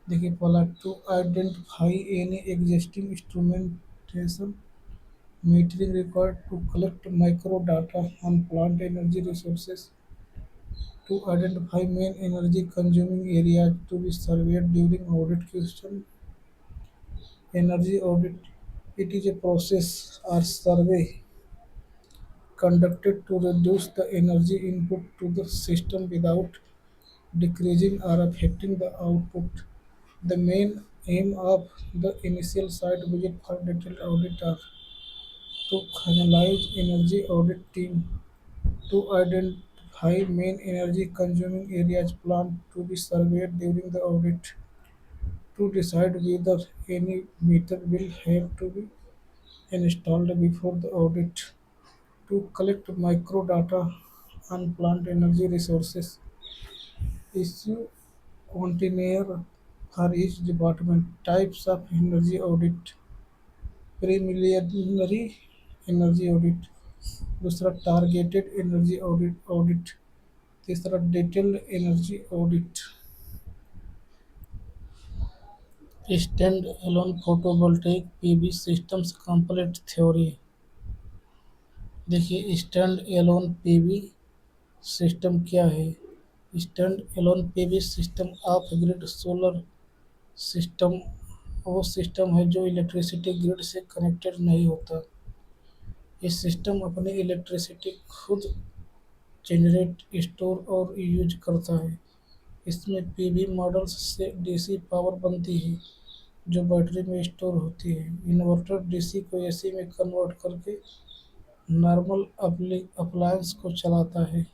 देखिए पहला, to identify any existing instrumentation metering required to collect micro data on plant energy resources. To identify main energy consuming areas to be surveyed during audit question. Energy audit, it is a process or survey conducted to reduce the energy input to the system without decreasing or affecting the output. The main aim of the initial site visit for detailed audit are to analyze energy audit team to identify main energy consuming areas planned to be surveyed during the audit, to decide whether any meter will have to be installed before the audit, to collect micro data on plant energy resources, issue questionnaire for each department, types of energy audit, preliminary energy audit, दूसरा targeted energy audit, तीसरा detailed energy audit. Stand alone photovoltaic PV systems complete theory. देखिए stand alone PV system क्या है? Stand alone PV system off grid solar system वो system है जो electricity grid से connected नहीं होता। ये सिस्टम अपनी इलेक्ट्रिसिटी खुद जनरेट, स्टोर और यूज करता है। इसमें पीवी मॉडल्स से डीसी पावर बनती है जो बैटरी में स्टोर होती है। इन्वर्टर डीसी को एसी में कन्वर्ट करके नॉर्मल अप्लायंस को चलाता है।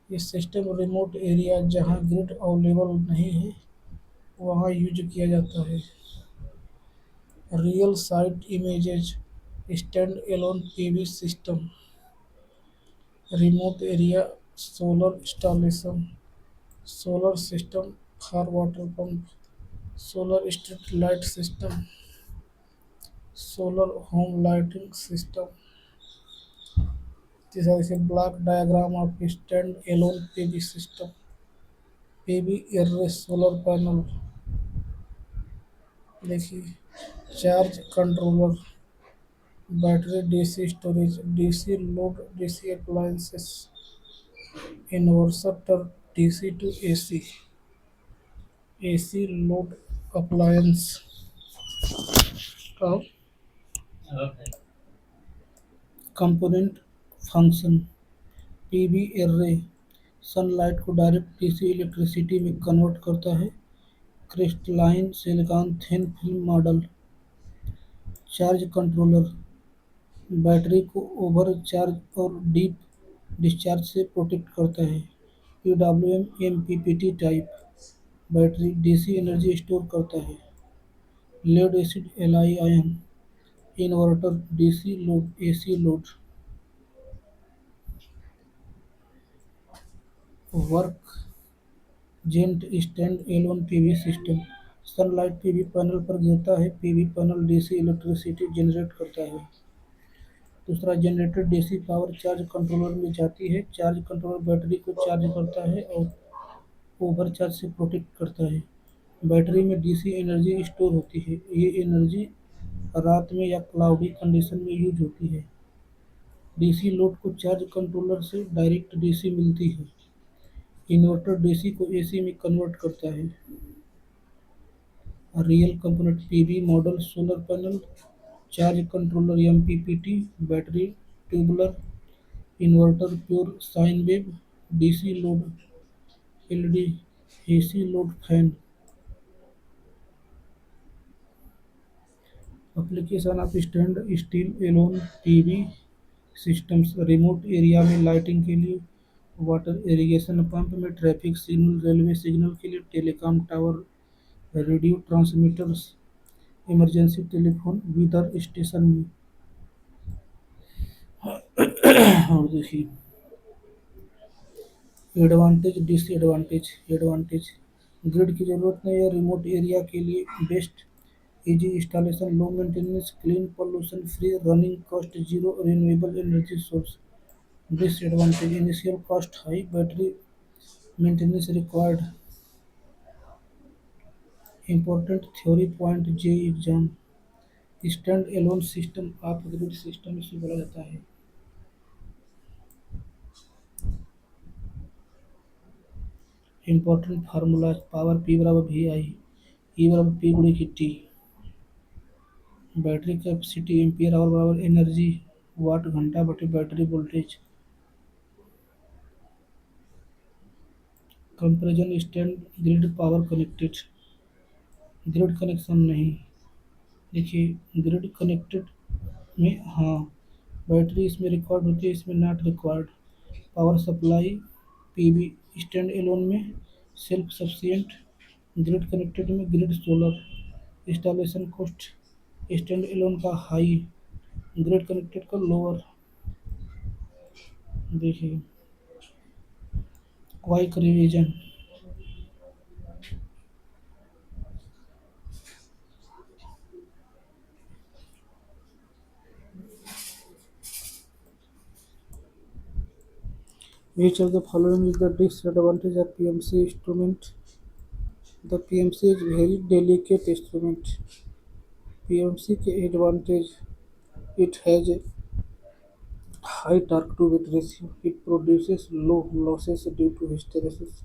ये सिस्टम रिमोट एरिया जहाँ ग्रिड अवेलेबल नहीं है वहाँ यूज किया जाता है। Real site images stand alone PV system remote area solar installation solar system for water pump solar street light system solar home lighting system. तीसरा देखिए block diagram of stand alone PV system. PV array solar panel देखिए charge controller battery DC storage DC load DC appliances inverter DC to AC AC load appliance का component function. PV array sunlight को direct DC electricity में convert करता है। Crystalline silicon thin film model. Charge controller battery को over charge और deep discharge से protect करता है। PWM MPPT type battery DC energy store करता है। Lead acid LI ion inverter DC load AC load. Work gent stand alone PV system sunlight PV panel पर गिरता है। PV panel DC electricity generate करता है। दूसरा generator DC power charge controller में जाती है। चार्ज कंट्रोलर बैटरी को चार्ज करता है और ओवर चार्ज से प्रोटेक्ट करता है। बैटरी में डीसी एनर्जी स्टोर होती है। ये एनर्जी रात में या क्लाउडी कंडीशन में यूज होती है। डीसी लोड को चार्ज कंट्रोलर से डायरेक्ट डीसी मिलती है। इन्वर्टर डीसी को एसी में कन्वर्ट करता है। Real component PV model solar panel charge controller MPPT battery tubular inverter pure sine wave DC load LED AC load fan. Application of stand steel alone PV systems remote area में lighting के लिए water irrigation pump में traffic signal railway signal के लिए telecom tower radio transmitters emergency telephone weather station में। और देखिए advantage disadvantage advantage grid की ज़रूरत नहीं है। रिमोट एरिया के लिए best easy installation low maintenance clean pollution free running cost zero renewable energy source. Disadvantage initial cost high battery maintenance required. Important theory point J exam stand alone system off grid system इसे बोला जाता है। Important formulas power P बराबर V I E बराबर P गुणे की T. Battery capacity ampere hour बराबर energy watt घंटा बटे battery voltage. Comparison stand grid power connected grid connection नहीं। देखिए ग्रिड कनेक्टेड में हाँ बैटरी इसमें रिकॉर्ड होती है इसमें not required. Power supply PV stand alone में सेल्फ सफिशिएंट। ग्रिड कनेक्टेड में grid solar. Installation cost stand alone का हाई ग्रिड कनेक्टेड का लोअर। देखिए quick revision Which of the following is the disadvantage of PMC instrument? The PMC is very delicate instrument. PMC के advantage it has a high torque to weight ratio. It produces low losses due to hysteresis.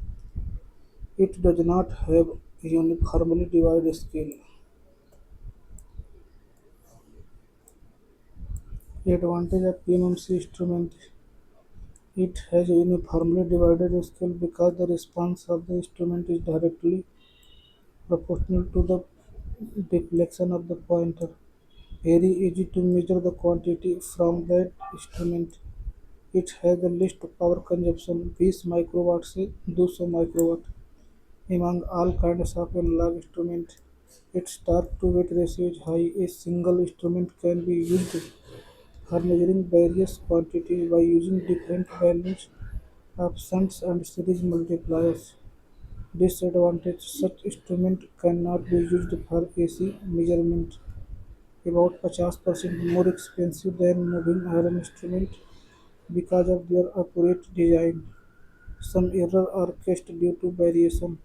It does not have uniformly divided scale. Advantage of PMC instrument It has a uniformly divided scale because the response of the instrument is directly proportional to the deflection of the pointer. Very easy to measure the quantity from that instrument. It has the least power consumption, 20 microwatt से 200 microwatt. Among all kinds of analog instruments, its torque-to-weight ratio is high. A single instrument can be used for measuring various quantities by using different values of shunts and series multipliers. Disadvantage: such instruments cannot be used for AC measurement, about 50% more expensive than moving iron instruments because of their accurate design. Some errors are caused due to variation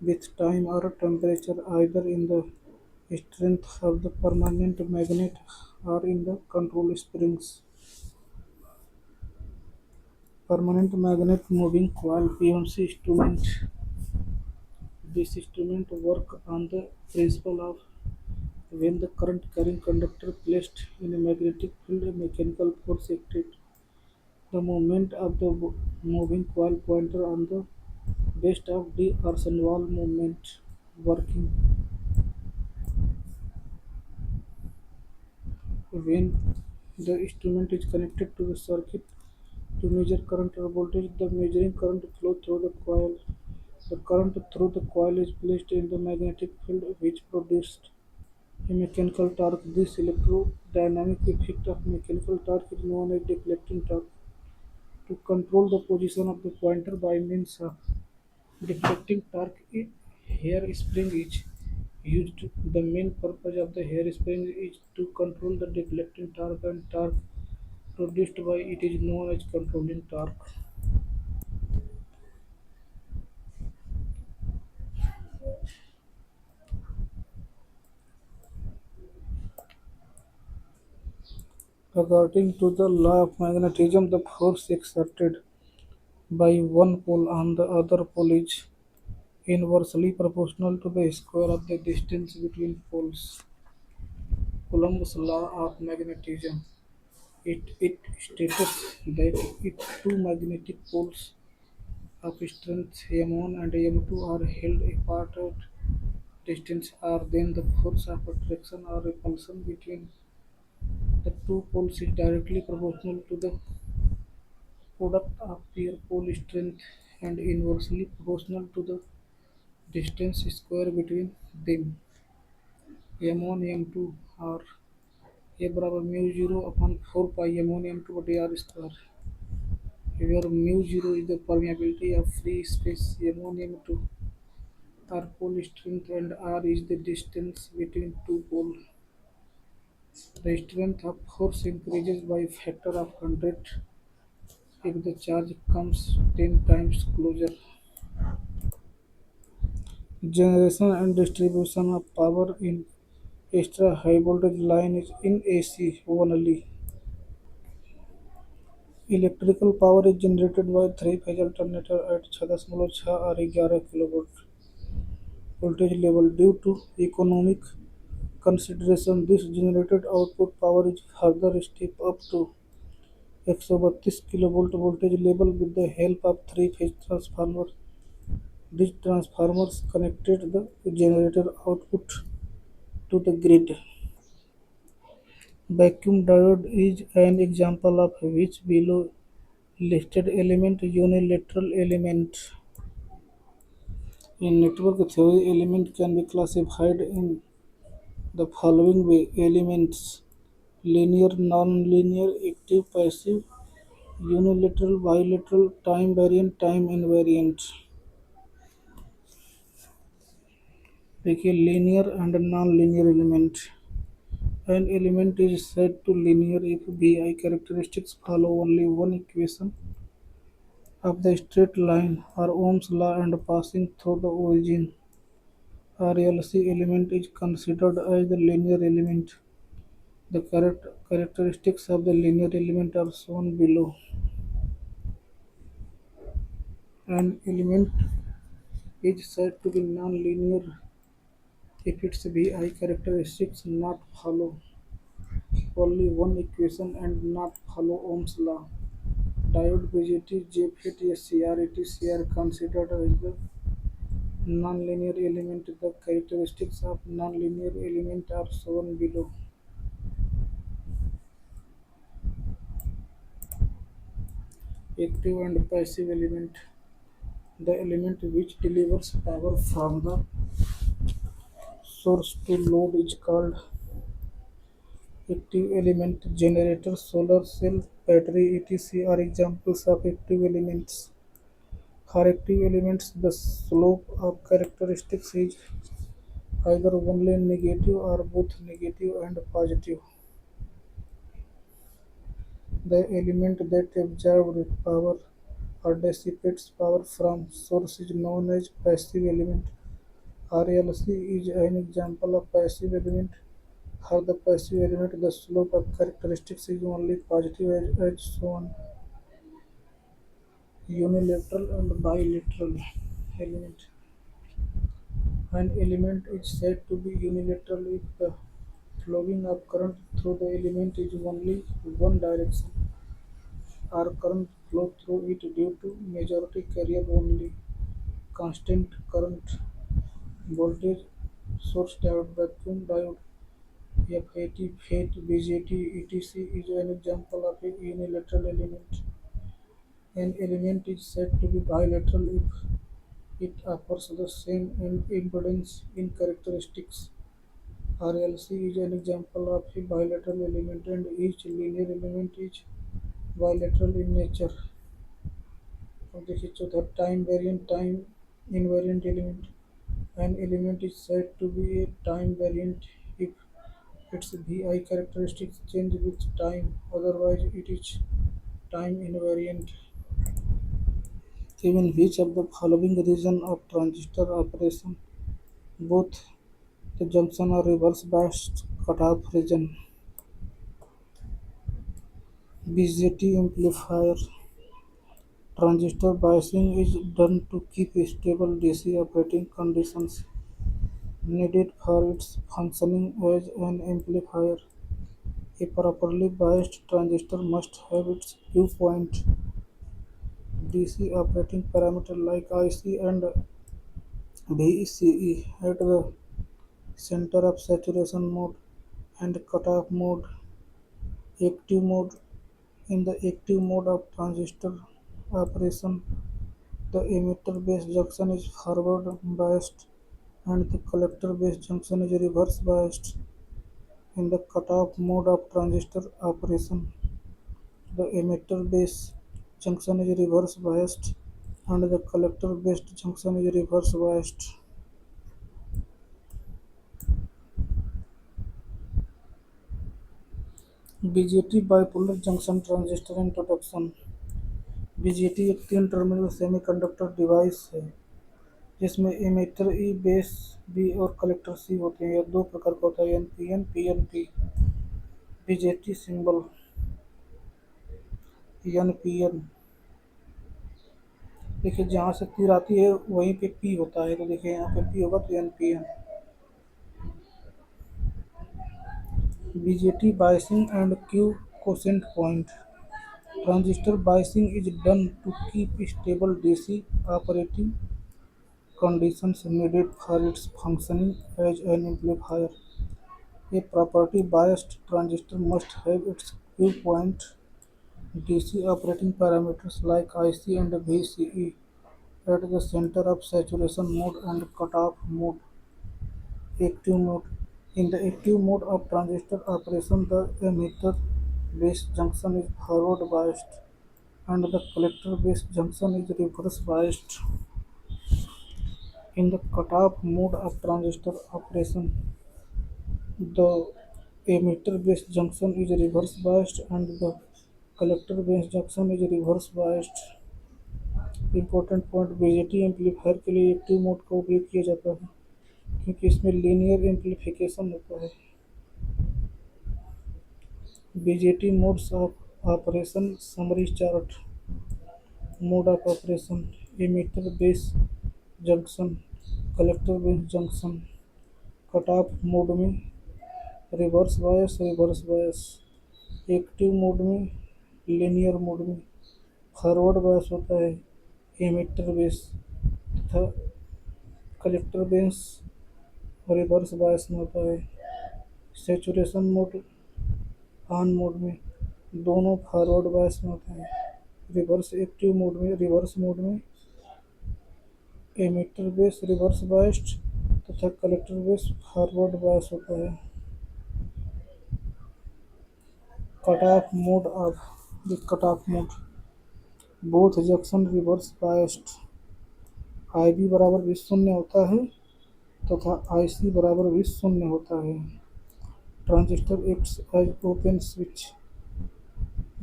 with time or temperature, either in the strength of the permanent magnet or in the control springs. Permanent magnet moving coil (PMC) instrument. This instrument work on the principle of when the current carrying conductor placed in a magnetic field, a mechanical force acted. The movement of the moving coil pointer on the base of the Arsenal movement working when the instrument is connected to the circuit to measure current or voltage. The measuring current flow through the coil. The current through the coil is placed in the magnetic field which produced a mechanical torque. This electrodynamic effect of mechanical torque is known as deflecting torque. To control the position of the pointer by means of deflecting torque, a hairspring is used. The main purpose of the hairspring is to control the deflecting torque, and torque produced by it is known as controlling torque. According to the law of magnetism, the force exerted by one pole on the other pole is inversely proportional to the square of the distance between poles. Coulomb's law of magnetism. It states that if two magnetic poles of strength M1 and M2 are held apart at distance r, then the force of attraction or repulsion between the two poles is directly proportional to the product of their pole strength and inversely proportional to the distance square between them. M1 M2 are A बराबर mu zero upon 4 pi M1 M2 बटे R square, where mu0 is the permeability of free space. M1 M2 are pole strength and R is the distance between two poles. The strength of force increases by a factor of 100 if the charge comes 10 times closer. Generation and distribution of power in extra high voltage line is in AC only. Electrical power is generated by three-phase alternator at 6.6 or 11 kilovolt voltage level. Due to economic consideration, this generated output power is further stepped up to 132 kilovolt voltage level with the help of three-phase transformer. These transformers connected the generator output to the grid. Vacuum diode is an example of which below listed element unilateral element. In network theory, elements can be classified in the following way: elements linear, non-linear, active, passive, unilateral, bilateral, time variant, time invariant. देखिए linear and non-linear element. An element is said to linear if Vi characteristics follow only one equation of the straight line or Ohm's law and passing through the origin. A RLC element is considered as the linear element. The characteristics of the linear element are shown below. An element is said to be nonlinear if its Vi characteristics not follow only one equation and not follow Ohm's law. Diode BJT, JFET, SCR, ETC are considered as the nonlinear element. The characteristics of nonlinear element are shown below. Active and passive element. The element which delivers power from the source to load is called active element. Generator, solar cell, battery, etc. are examples of active elements. For active elements, the slope of characteristics is either only negative or both negative and positive. The element that absorbs power or dissipates power from source is known as passive element. RLC is an example of passive element. For the passive element, the slope of characteristics is only positive as shown. Unilateral and bilateral element. An element is said to be unilateral if the flowing of current through the element is only one direction, or current flow through it due to majority carrier only. Constant current voltage source diode, vacuum diode, FAT, FAT, BJT, etc. is an example of a unilateral element. An element is said to be bilateral if it offers the same impedance in characteristics. RLC is an example of a bilateral element, and each linear element is bilateral in nature. This is the time variant, time invariant element. An element is said to be a time variant if its VI characteristics change with time, otherwise it is time invariant. Given which of the following region of transistor operation, both the junction or reverse biased cutoff region. BJT amplifier. Transistor biasing is done to keep stable DC operating conditions needed for its functioning as an amplifier. A properly biased transistor must have its Q point DC operating parameter like IC and VCE at the center of saturation mode and cutoff mode. Active mode. In the active mode of transistor operation, the emitter base junction is forward biased and the collector base junction is reverse biased. In the cutoff mode of transistor operation, the emitter base junction is reverse biased and the collector base junction is reverse biased. BJT bipolar junction transistor introduction. BJT एक तीन terminal semiconductor device है जिसमें emitter ई, base B और collector सी होते हैं। यह दो प्रकार का होता है, NPN, PNP. BJT symbol NPN. देखिए जहाँ से तीर आती है वहीं पे पी होता है, तो देखिए यहाँ पे पी होगा तो NPN. BJT biasing and Q quotient point. Transistor biasing is done to keep stable DC operating conditions needed for its functioning as an amplifier. A properly biased transistor must have its Q point DC operating parameters like IC and VCE at the center of saturation mode and cutoff mode. Active mode. In the active mode of transistor operation, the emitter base junction is forward biased and the collector base junction is reverse biased. In the cutoff mode of transistor operation, the emitter base junction is reverse biased and the collector base junction is reverse biased. Important point, BJT amplifier के लिए active mode का उपयोग किया जाता है क्योंकि इसमें linear amplification होता है। BJT modes of operation summary chart. Mode of operation: emitter base junction, collector base junction. Cut off mode में reverse bias, reverse bias. Active mode में, लीनियर मोड में। फॉरवर्ड बायस होता है एमिटर बेस तथा collector base reverse bias में होता है। Saturation mode on mode में दोनों फॉरवर्ड बायस में होता है। रिवर्स एक्टिव मोड में रिवर्स मोड में एमिटर बेस रिवर्स बायस्ड तथा कलेक्टर बेस फॉरवर्ड बायस होता है। Cut off mode off the cut off mode both junction reverse biased I B बराबर 20 शून्य होता है तथा आई सी बराबर 20 शून्य होता है। Transistor acts as open switch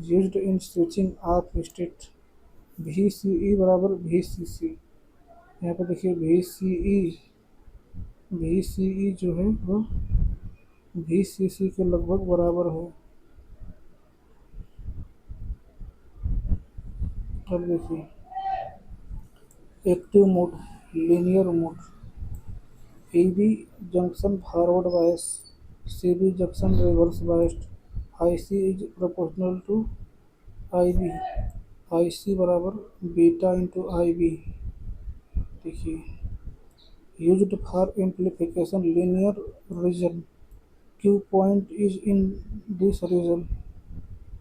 used in switching off state. V C E बराबर वी सी सी। यहाँ पर देखिए वी सी ई जो है वो वी सी सी के लगभग बराबर है। अब देखिए active mode linear mode A B junction forward bias C B junction reverse biased I C is proportional to I B I C बराबर बीटा इंटू आई बी। देखिए used for amplification linear region Q point is in this region.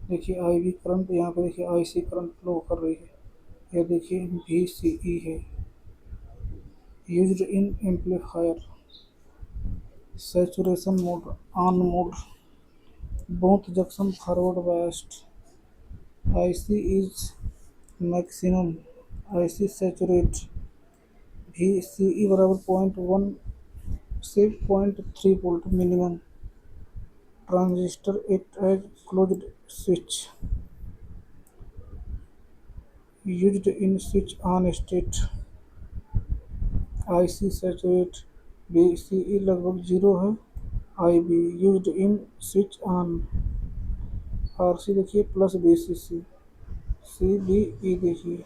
देखिए I B current यहाँ पे देखिए आई सी current flow कर रही है। यह देखिए वी सी ई है। Used in amplifier saturation mode on mode both junction forward biased I C is maximum I C saturate V C E बराबर 0.1 से 0.3 volt minimum. Transistor act as closed switch used in switch on state I C saturate B C E लगभग 0 है। I B used in switch on R C देखिए plus B C C C B E देखिए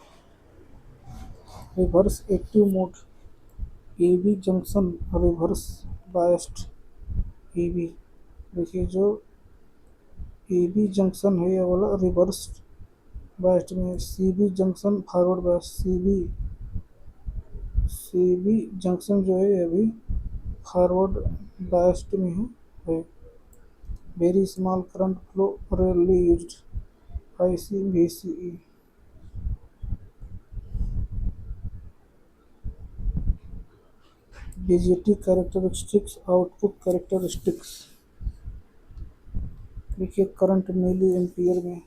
reverse active mode A B junction reverse biased A B. देखिए जो ए B junction है ये वाला reverse biased में C B junction forward bias C B junction जो है अभी फॉरवर्ड बायस्ड में है। Very small current flow rarely used I C V C E. BJT characteristics output characteristics देखिए करंट मिली एम्पियर में।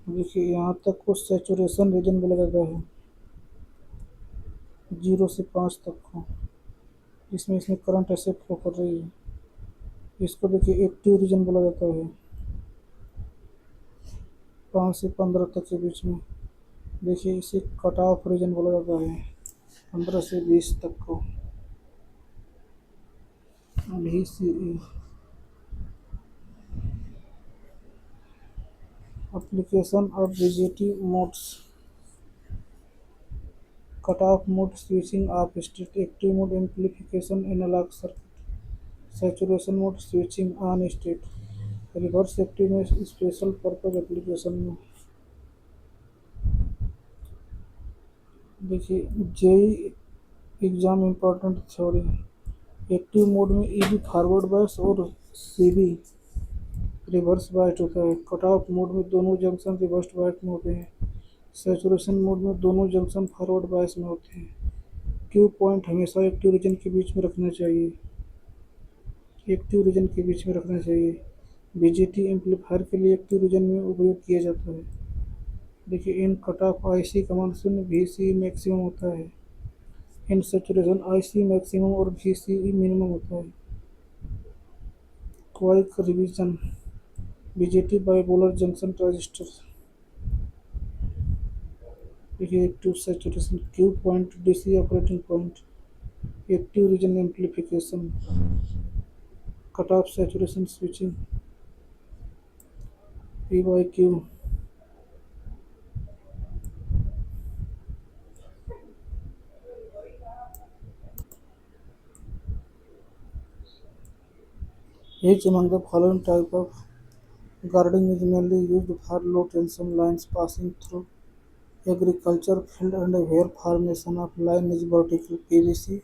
देखिए यहाँ तक को सैचुरेशन रीजन बोला जाता है 0 से 5 तक को इसमें करंट ऐसे फ्लो कर रही है। इसको देखिए एक्टिव रीजन बोला जाता है 5 से 15 तक के बीच में। देखिए इसे कट ऑफ रीजन बोला जाता है 15 से 20 तक को। V C E application of BJT modes cut off mode switching off state active mode amplification analog circuit saturation mode switching on state reverse active में स्पेशल पर्पज एप्लीकेशन में। देखिए JE exam important theory active mode में E B forward bias और C be reverse biased होता है। Cut off mode में दोनों junction reverse biased में होते हैं। सैचुरेशन मोड में दोनों जंक्शन फॉरवर्ड बायस में होते हैं। क्यू पॉइंट हमेशा एक्टिव रीजन के बीच में रखना चाहिए एक्टिव रीजन के बीच में रखना चाहिए। बीजेटी एम्पलीफायर के लिए एक्टिव रीजन में उपयोग किया जाता है। देखिए इन कट ऑफ आई सी का मान शून्य वी सी मैक्सिमम होता है। In saturation I C maximum और वी सी ई मिनिमम होता है। Quick revision BJT bipolar junction transistor देखिए active saturation Q point DC operating point active region amplification cut off saturation switching P by Q. Each among the following type of Guarding is mainly used for low tension lines passing through agriculture field and where formation of line is vertical. PVC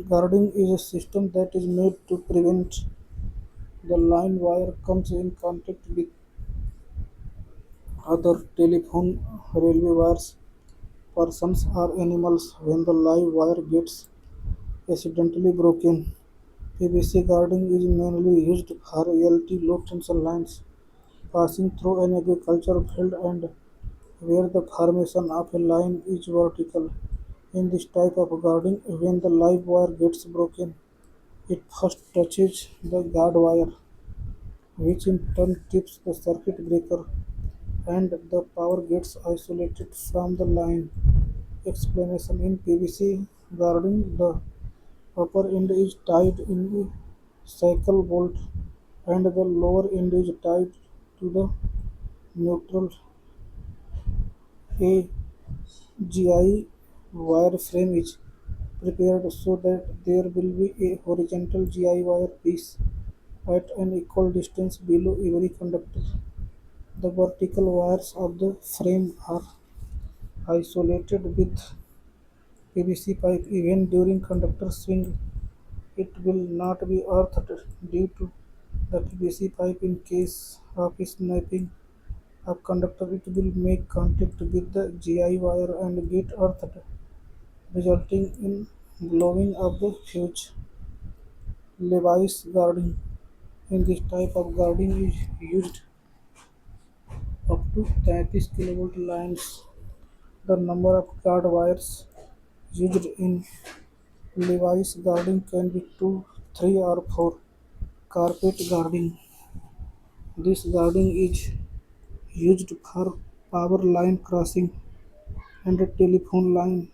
guarding is a system that is made to prevent the line wire comes in contact with other telephone, railway wires, persons or animals. When the live wire gets accidentally broken, PVC guarding is mainly used for LT low tension lines passing through an agricultural field and where the formation of a line is vertical. In this type of guarding, when the live wire gets broken, it first touches the guard wire, which in turn trips the circuit breaker, and the power gets isolated from the line. Explanation: in PVC guarding, the upper end is tied in a cycle bolt and the lower end is tied to the neutral. A GI wire frame is prepared so that there will be a horizontal GI wire piece at an equal distance below every conductor. The vertical wires of the frame are isolated with PVC pipe. Even during conductor swing, it will not be earthed due to the PVC pipe. In case of snapping of conductor, it will make contact with the GI wire and get earthed, resulting in blowing of the fuse. Levi's guarding. In this type of guarding is used up to 33 kilovolt lines. The number of guard wires used in Levi's guarding can be 2, 3 or 4. Carpet guarding. This guarding is used for power line crossing and telephone line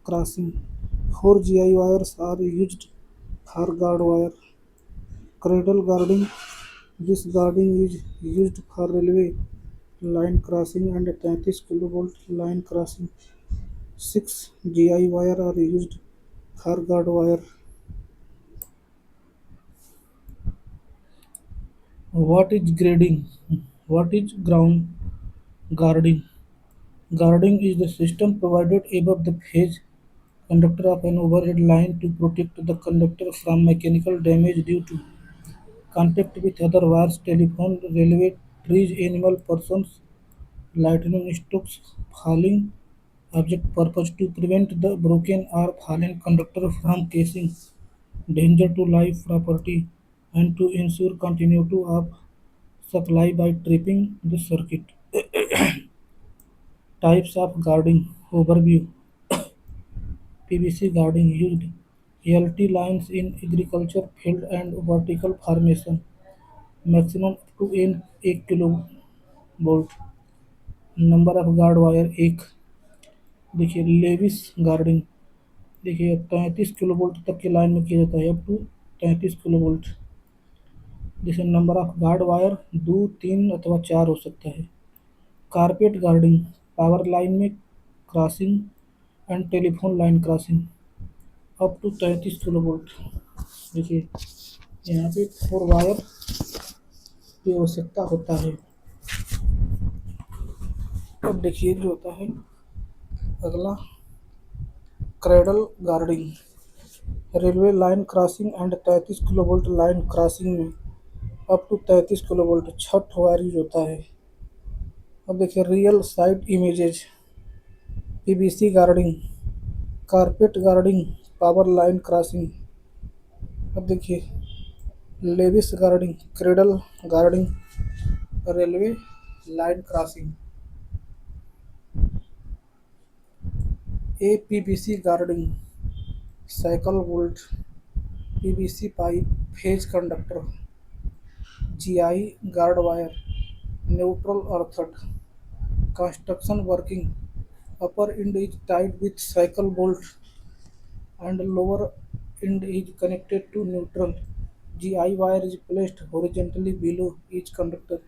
crossing. 4 GI wires are used for guard wire. Cradle guarding. This guarding is used for railway line crossing and 33 kilovolt line crossing. 6 GI wire are used for guard wire. What is grading? What is ground guarding? Guarding is the system provided above the phase conductor of an overhead line to protect the conductor from mechanical damage due to contact with other wires, telephone, railway, trees, animal, persons, lightning strokes, falling object purpose to prevent the broken or fallen conductor from causing danger to life property and to ensure continuity of supply by tripping the circuit. Types of guarding overview. PVC guarding used LT lines in agriculture field and vertical formation. Maximum up to n 1 kilovolt. Number of guard wire एक. देखिए Lewis guarding. देखिए 33 kilovolt तक की line में किया जाता है up to 33 kilovolt. जैसे नंबर ऑफ गार्ड वायर दो तीन अथवा चार हो सकता है. कारपेट गार्डिंग पावर लाइन में crossing and telephone line crossing up to 33 kilovolt. देखिए यहाँ पे 4 वायर की आवश्यकता होता है. अब देखिए जो होता है अगला cradle guarding railway line crossing and 33 kilovolt line crossing में अप टू 33 किलोवोल्ट छठ वायर यूज होता है. अब देखिए real side images. PVC guarding carpet guarding power line crossing. अब देखिए Lewis guarding cradle guarding railway line crossing. A PVC guarding cycle bolt PVC pipe phase conductor GI guard wire neutral earthed. Construction working upper end is tied with cycle bolt and lower end is connected to neutral. GI wire is placed horizontally below each conductor.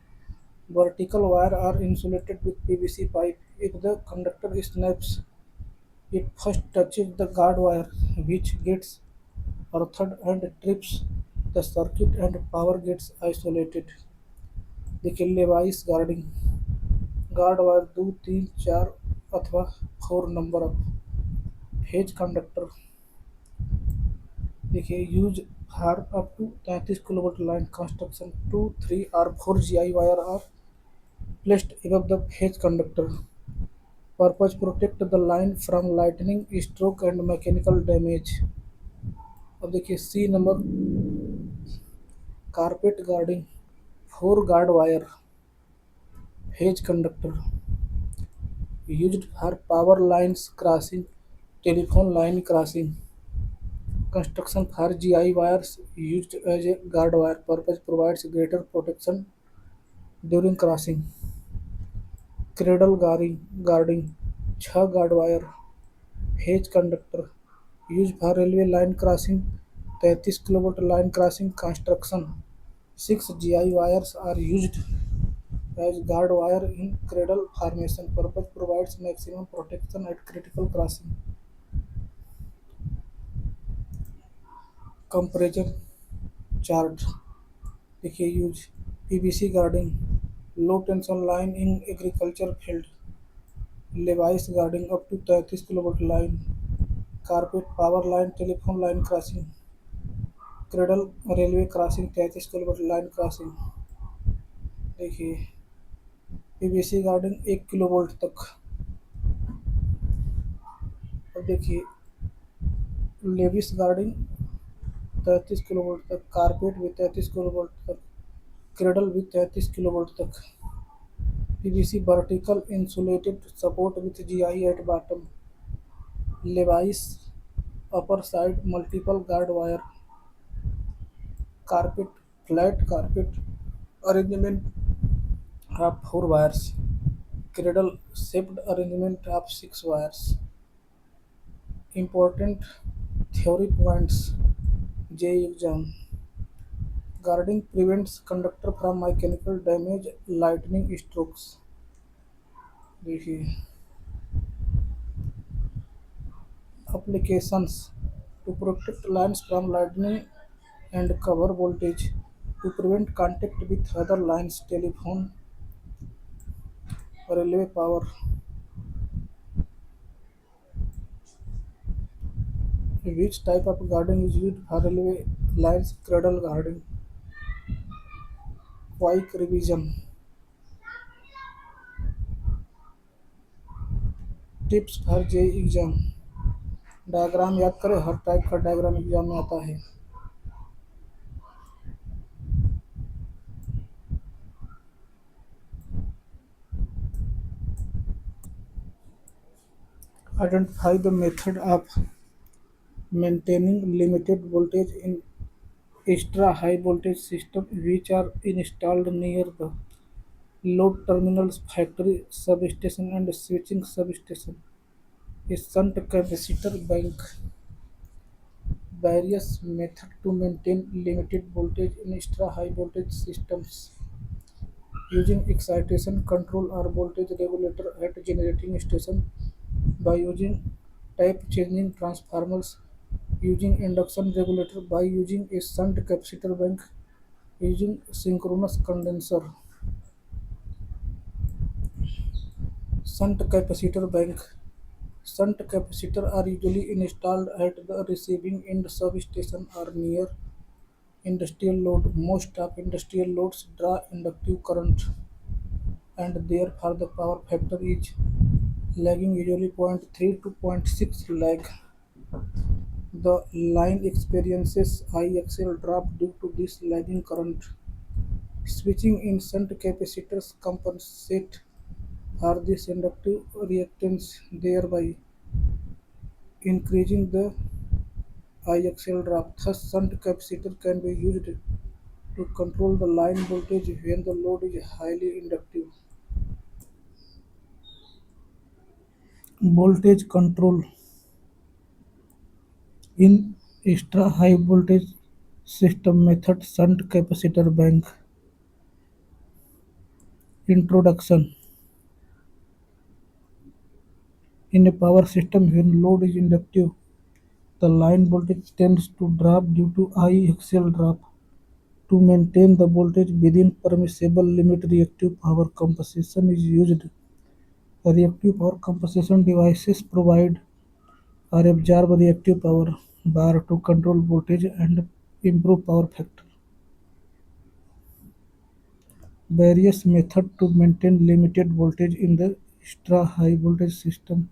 Vertical wire are insulated with PVC pipe. If the conductor snaps, It first touches the guard wire, which gets earthed and trips the circuit and power gets isolated. देखिए Lewis guarding guard wire 2, 3, 4 अथवा 4 number of phase conductor देखिए use for up to 33 kilowatt line construction 2, 3 or 4 GI wire are placed above the phase conductor. Purpose protect the line from lightning stroke and mechanical damage. अब देखिए C number carpet guarding 4 guard wire phase conductor used for power lines crossing, telephone line crossing. Construction for GI wires used as a guard wire purpose provides greater protection during crossing. Cradle guarding 6 guard wire phase conductor use for railway line crossing 33 kilowatt line crossing construction 6 GI wires are used as guard wire in cradle formation. Purpose provides maximum protection at critical crossing. Comparison chart देखिए use PVC guarding low tension line in agriculture field Lewis guarding up to 33 kilowatt line carpet power line telephone line crossing cradle railway crossing 33 kilowatt line crossing देखिए PVC guarding 1 kilovolt तक और देखिए Lewis guarding 33 kilovolt तक carpet भी 33 kilovolt तक cradle भी 33 kilovolt तक PVC vertical insulated support with GI at bottom Lewis upper side multiple guard wire carpet flat carpet arrangement of 4 wires cradle shaped arrangement of 6 wires important theory points j exam guarding prevents conductor from mechanical damage lightning strokes देखिए applications to protect lines from lightning and cover voltage to prevent contact with other lines telephone railway power which type of guarding is used for railway lines cradle guarding quick revision tips for J exam diagram याद करें हर type का diagram exam में आता है identify the method of maintaining limited voltage in extra high voltage system which are installed near the load terminals factory substation and switching substation a shunt capacitor bank various methods to maintain limited voltage in extra high voltage systems using excitation control or voltage regulator at generating station by using type changing transformers using induction regulator by using a shunt capacitor bank using synchronous condenser shunt capacitor bank shunt capacitors are usually installed at the receiving end substation or near industrial load. Most of industrial loads draw inductive current and therefore the power factor is lagging usually zero point 0.3 to zero point 0.6 lag. The line experiences high axial drop due to this lagging current. Switching in shunt capacitors compensate for this inductive reactance, thereby increasing the high axial drop. Thus, shunt capacitor can be used to control the line voltage when the load is highly inductive. Voltage control in extra high voltage system method shunt capacitor bank introduction In a power system, when load is inductive, the line voltage tends to drop due to high axial drop. To maintain the voltage within permissible limit, reactive power compensation is used. Reactive power compensation devices provide or absorb reactive power bar to control voltage and improve power factor. Various methods to maintain limited voltage in the extra high voltage system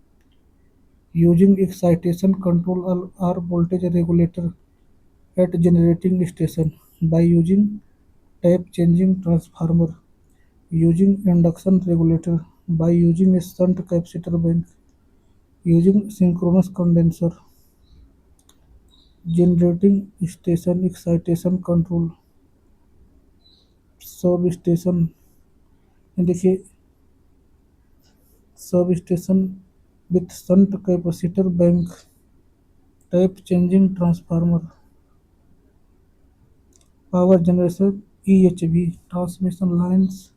using excitation control or voltage regulator at generating station by using tap changing transformer, using induction regulator by using a shunt capacitor bank, using synchronous condenser, generating station excitation control, substation देखिए substation with shunt capacitor bank, tap changing transformer, power generation EHV, transmission lines,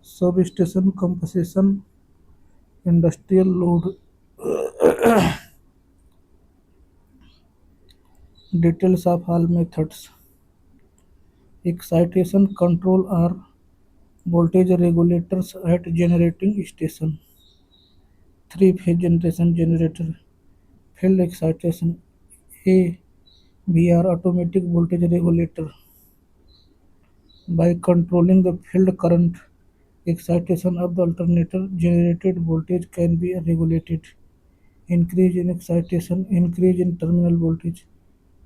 substation compensation, industrial load. Details of all methods. Excitation control are voltage regulators at generating station. Three-phase generation generator. Field excitation. AVR automatic voltage regulator. By controlling the field current, excitation of the alternator, generated voltage can be regulated. Increase in excitation, increase in terminal voltage.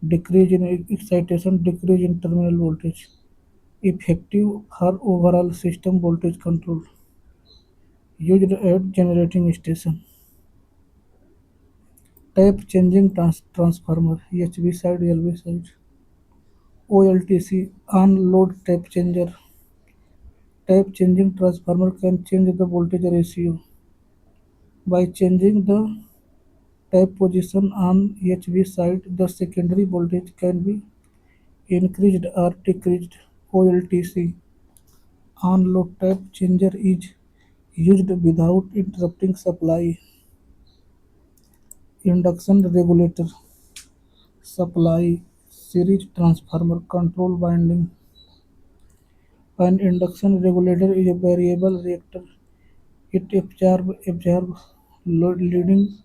Decrease in excitation, decrease in terminal voltage. Effective for overall system voltage control. Used at generating station. Type changing transformer HV side LV side. OLTC on load type changer. Type changing transformer can change the voltage ratio. By changing the type position on HV side, the secondary voltage can be increased or decreased. OLTC on load type changer is used without interrupting supply. Induction regulator supply series transformer control winding. An induction regulator is a variable reactor. It absorbs load leading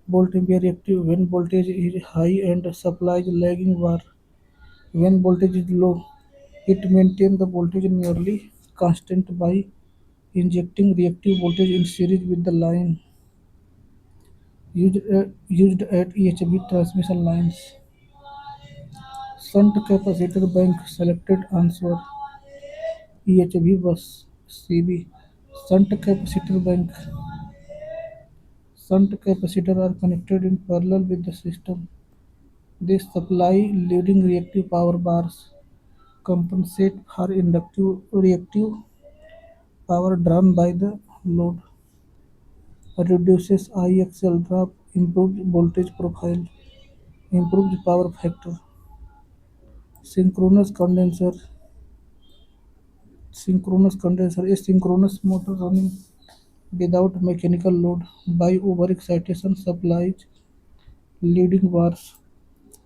voltage reactive when voltage is high and supplies lagging bar. When voltage is low, it maintains the voltage nearly constant by injecting reactive voltage in series with the line. Used at EHV transmission lines. Shunt capacitor bank selected answer EHV bus CB. Shunt capacitor bank. Shunt capacitors are connected in parallel with the system. They supply leading reactive power bars, compensate for inductive reactive power drawn by the load, reduces IXL drop, improves voltage profile, improves power factor. Synchronous condenser. Synchronous condenser is synchronous motor running without mechanical load by overexcitation supplies leading bars,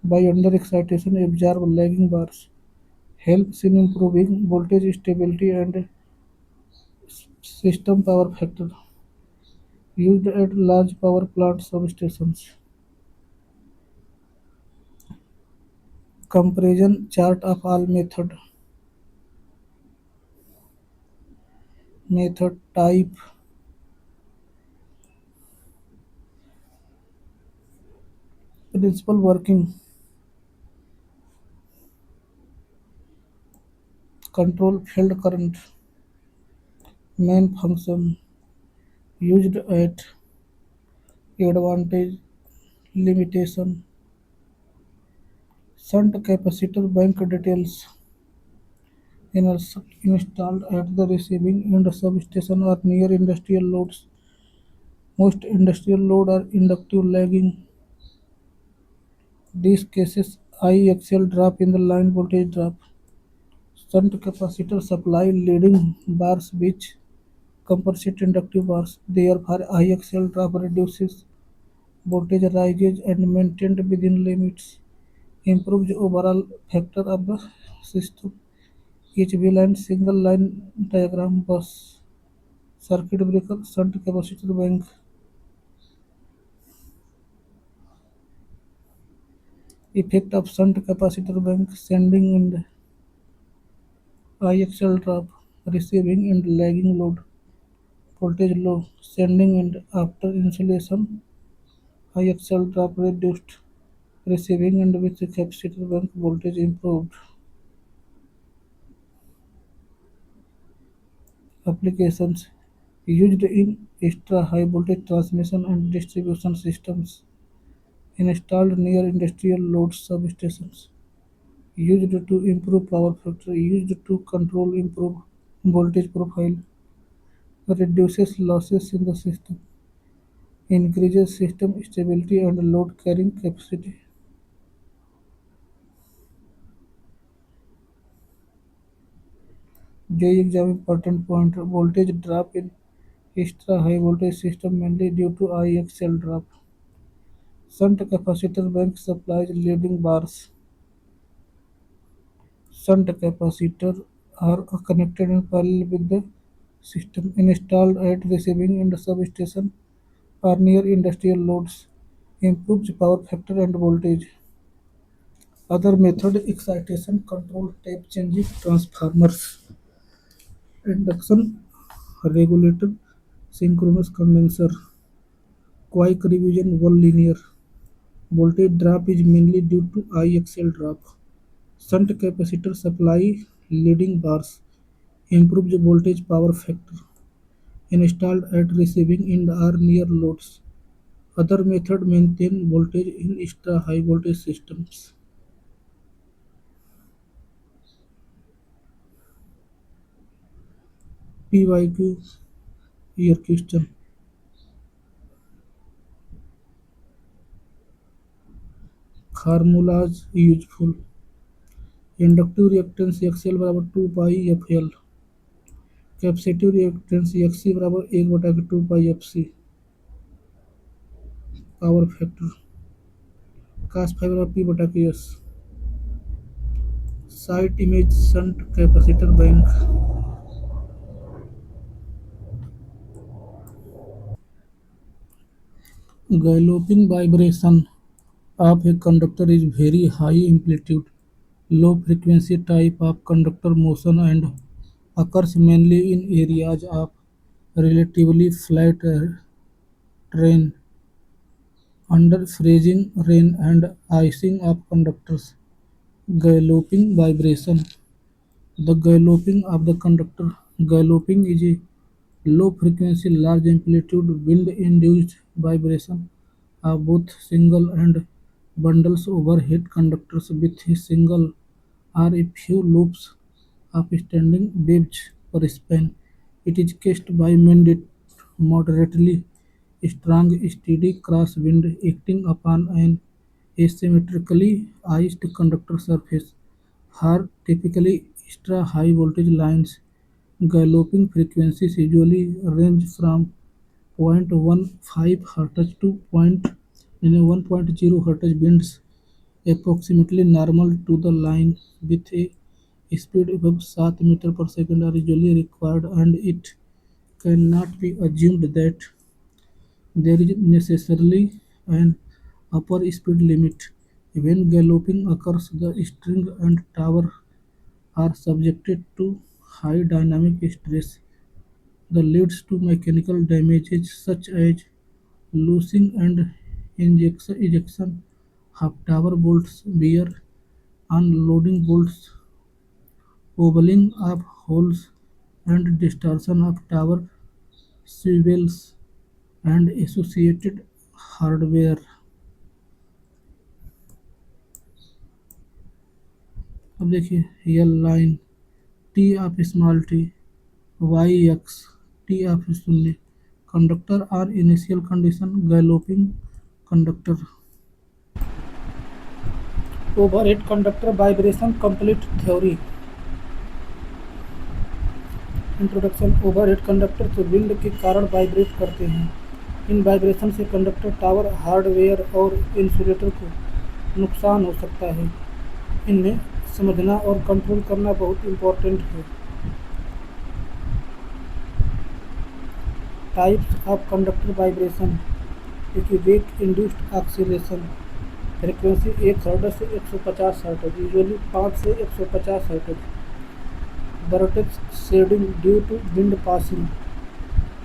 by underexcitation absorb lagging bars, helps in improving voltage stability and system power factor. Used at large power plant substations. Comparison chart of all method type, principal working, control field current, main function, used at, advantage, limitation, shunt capacitor bank details, installed at the receiving end substation or near industrial loads. Most industrial load are inductive lagging. These cases high axial drop in the line voltage drop. Shunt capacitor supply leading bars which Composite inductive bars. Therefore, IXL drop reduces voltage rises and maintained within limits, improves overall factor of the system. Each V-line single line diagram bus, circuit breaker, shunt capacitor bank. Effect of shunt capacitor bank sending and IXL drop, receiving and lagging load, voltage low, sending and after insulation, IXL drop reduced, receiving and with capacitor bank voltage improved. Applications used in extra high voltage transmission and distribution systems, installed near industrial load substations, used to improve power factor, used to control improve voltage profile, reduces losses in the system, increases system stability and load carrying capacity. JEE exam important point voltage drop in extra high voltage system mainly due to IXL drop. Shunt capacitor bank supplies leading bars. Shunt capacitors are connected in parallel with the system installed at receiving and substation or near industrial loads. Improves power factor and voltage. Other method excitation control tape changing transformers. Induction regulator synchronous condenser. Quick revision 1 linear. Voltage drop is mainly due to IXL drop. Shunt capacitor supply leading bars. Improves voltage power factor. Installed at receiving end or near loads. Other method maintain voltage in extra high voltage systems. PYQ year question. Formulas useful. Inductive reactance XL बराबर 2 पाई FL. Capacitive reactance XC बराबर 1/2 पाई FC. Power factor cos five बराबर P/Q S. Site image shunt capacitor bank. Galloping vibration of a conductor is very high amplitude, low frequency type of conductor motion and occurs mainly in areas of relatively flat terrain under freezing rain and icing of conductors. Galloping vibration. The galloping of the conductor. Galloping is a low frequency, large amplitude, wind induced vibration of both single and bundles overhead conductors with a single or a few loops of standing waves per span. It is caused by moderately strong steady crosswind acting upon an asymmetrically iced conductor surface. For typically extra-high voltage lines, galloping frequencies usually range from 0.15 Hz to 1.0 Hz winds approximately normal to the line with a speed above 7 meter per second are usually required and it cannot be assumed that there is necessarily an upper speed limit. When galloping occurs, the string and tower are subjected to high dynamic stress that leads to mechanical damages such as loosening and ejection of tower bolts, wear, unloading bolts, opening of holes, and distortion of tower swivels and associated hardware. अब देखिए L line T off small T Y X T off शून्य conductor are initial condition galloping conductor overhead conductor vibration complete theory introduction. Overhead conductor तो wind के कारण vibrate करते हैं। इन vibration से कंडक्टर, टावर, हार्डवेयर और इंसुलेटर को नुकसान हो सकता है। इन्हें समझना और कंट्रोल करना बहुत इम्पोर्टेंट है। Types of conductor vibration. देखिए, wake induced oscillation, frequency 1 hertz से 150 हर्ट्ज, यूजुअली 5 से 150 hertz. Vortex shedding due to wind passing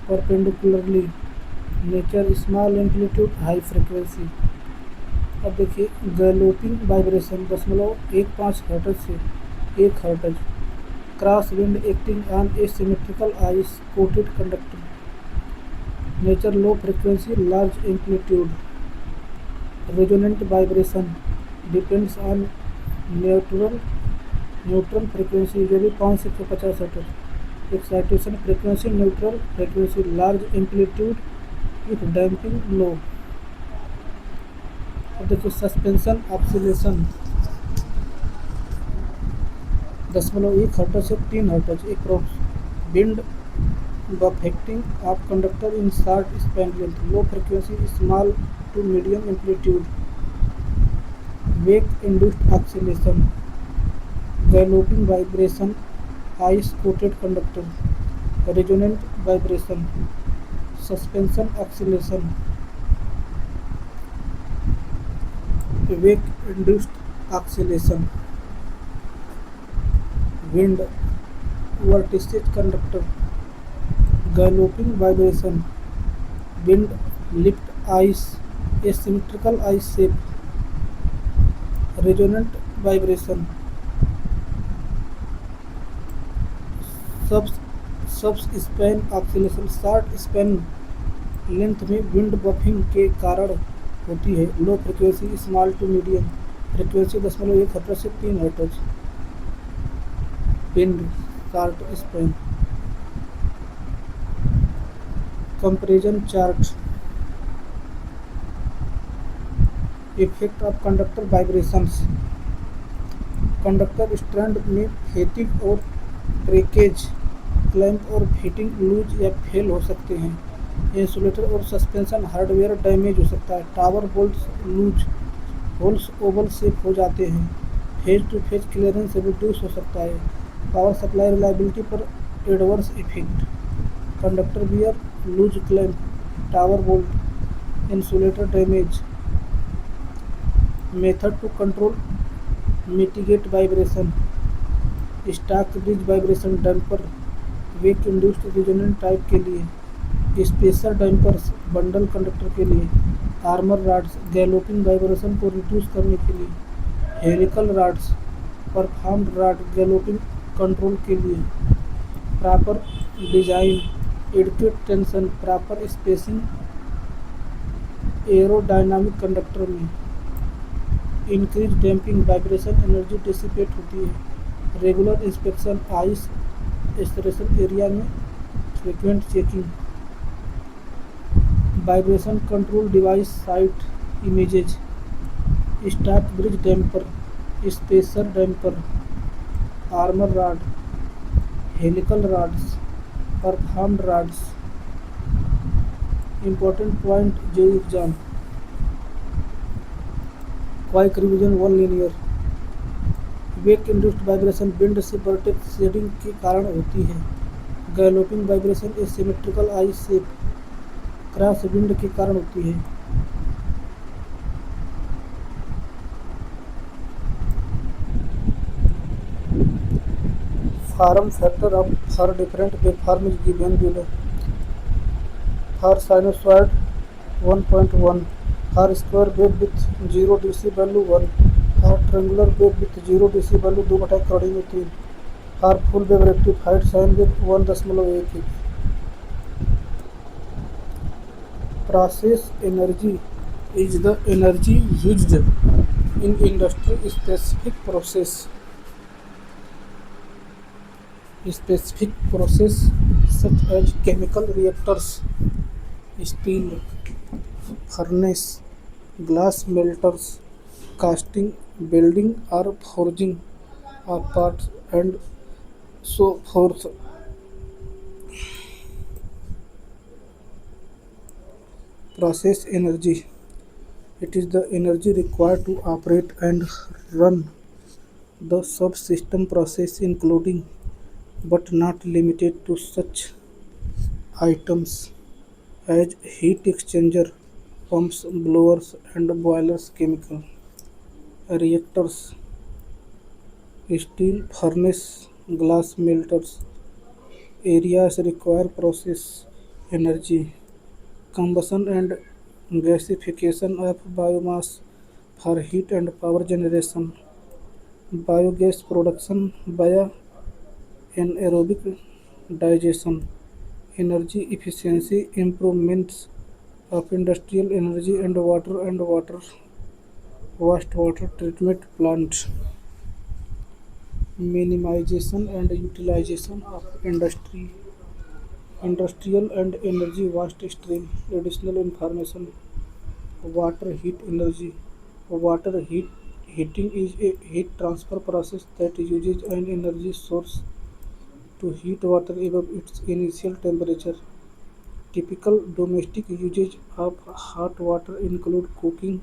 perpendicularly, nature small amplitude high frequency. अब देखिए, गैलोपिंग वाइब्रेशन 0.15 हर्ट्ज से 1 hertz. Cross wind acting on asymmetrical ice coated conductor, nature low frequency large amplitude. Resonant vibration depends on neutral neutral frequency, usually 5 से 150 hertz. Excitation frequency neutral frequency large amplitude if damping low. अब देखिए, suspension oscillation 0.1 hertz से 3 hertz approx. Wind buffeting of conductor in short span length, low frequency small to medium amplitude. Wake induced oscillation, galloping vibration, ice coated conductor. Resonant vibration, suspension oscillation, wake induced oscillation. Wind vortices conductor, galloping vibration, wind lift ice, asymmetrical ice shape. Resonant vibration, sub span oscillation, short span length में wind buffing के कारण होती है। Low frequency small to medium frequency 0.1 hertz से 3 hertz. Wind short span. Comparison chart. Effect of conductor vibrations. Conductor strand में fatigue और breakage, clamp और fitting loose या फेल हो सकते हैं। इंसुलेटर और सस्पेंशन हार्डवेयर डैमेज हो सकता है। Tower bolts loose holes oval shape हो जाते हैं। Phase to phase clearance reduce हो सकता है। पावर सप्लाई रिलायबिलिटी पर adverse effect. Conductor wear, loose clamp, tower bolt, insulator damage. Method to control mitigate vibration. Stockbridge vibration damper, wake induced resonant type के लिए। Spacer dampers, bundle conductor के लिए। Armour rods, galloping vibration को reduce करने के लिए। Helical rods, performed rod, galloping control के लिए। Proper design, adequate tension, proper spacing aerodynamic conductor में। Increase damping, vibration energy dissipate होती है। Regular inspection, ice expression area में frequent checking. Vibration control device site images. Stock bridge damper, spacer damper, armour rod, helical rods, performed rods. Important point जो exam. Quick revision 1 linear. Wake induced vibration wind से vortex shedding के कारण होती है। Galloping vibration asymmetrical ice shape, cross wind के कारण होती है। Form factor of for different waveform is given below. For sinusoid 1.1, for square wave with 0 DC value 1, for triangular wave with 0 DC value 2/3, for full wave rectified sine wave 1.11। Process energy is the energy used in industry specific process such as chemical reactors, steel furnace, glass melters, casting, building or forging of parts and so forth. Process energy. It is the energy required to operate and run the subsystem process, including but not limited to such items as heat exchanger, pumps, blowers, and boilers, chemical reactors, steel furnace, glass melters. Areas require process energy, combustion and gasification of biomass for heat and power generation, biogas production via anaerobic digestion, energy efficiency improvements of industrial energy and wastewater treatment plants, minimization and utilization of industrial and energy waste stream. Additional information: water heat energy. Water heating is a heat transfer process that uses an energy source to heat water above its initial temperature. Typical domestic usage of hot water include cooking,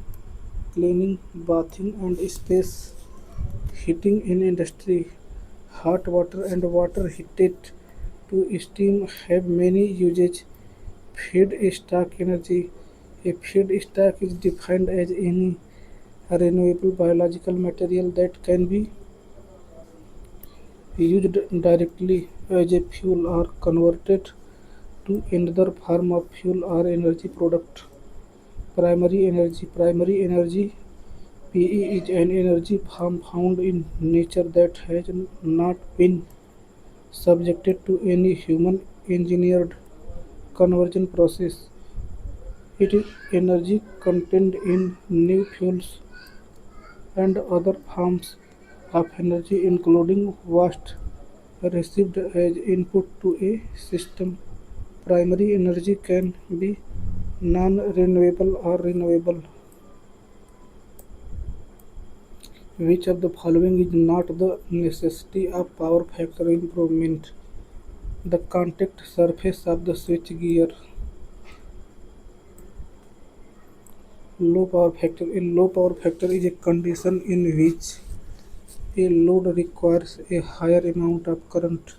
cleaning, bathing, and space heating. In industry, hot water and water heated to steam have many uses. Feedstock energy. A feedstock is defined as any renewable biological material that can be used directly as a fuel or converted to another form of fuel or energy product. Primary energy. Primary energy (PE) is an energy form found in nature that has not been subjected to any human-engineered conversion process. It is energy contained in new fuels and other forms of energy, including waste received as input to a system. Primary energy can be non-renewable or renewable. Which of the following is not the necessity of power factor improvement? The contact surface of the switchgear. Low power factor. A low power factor is a condition in which a load requires a higher amount of current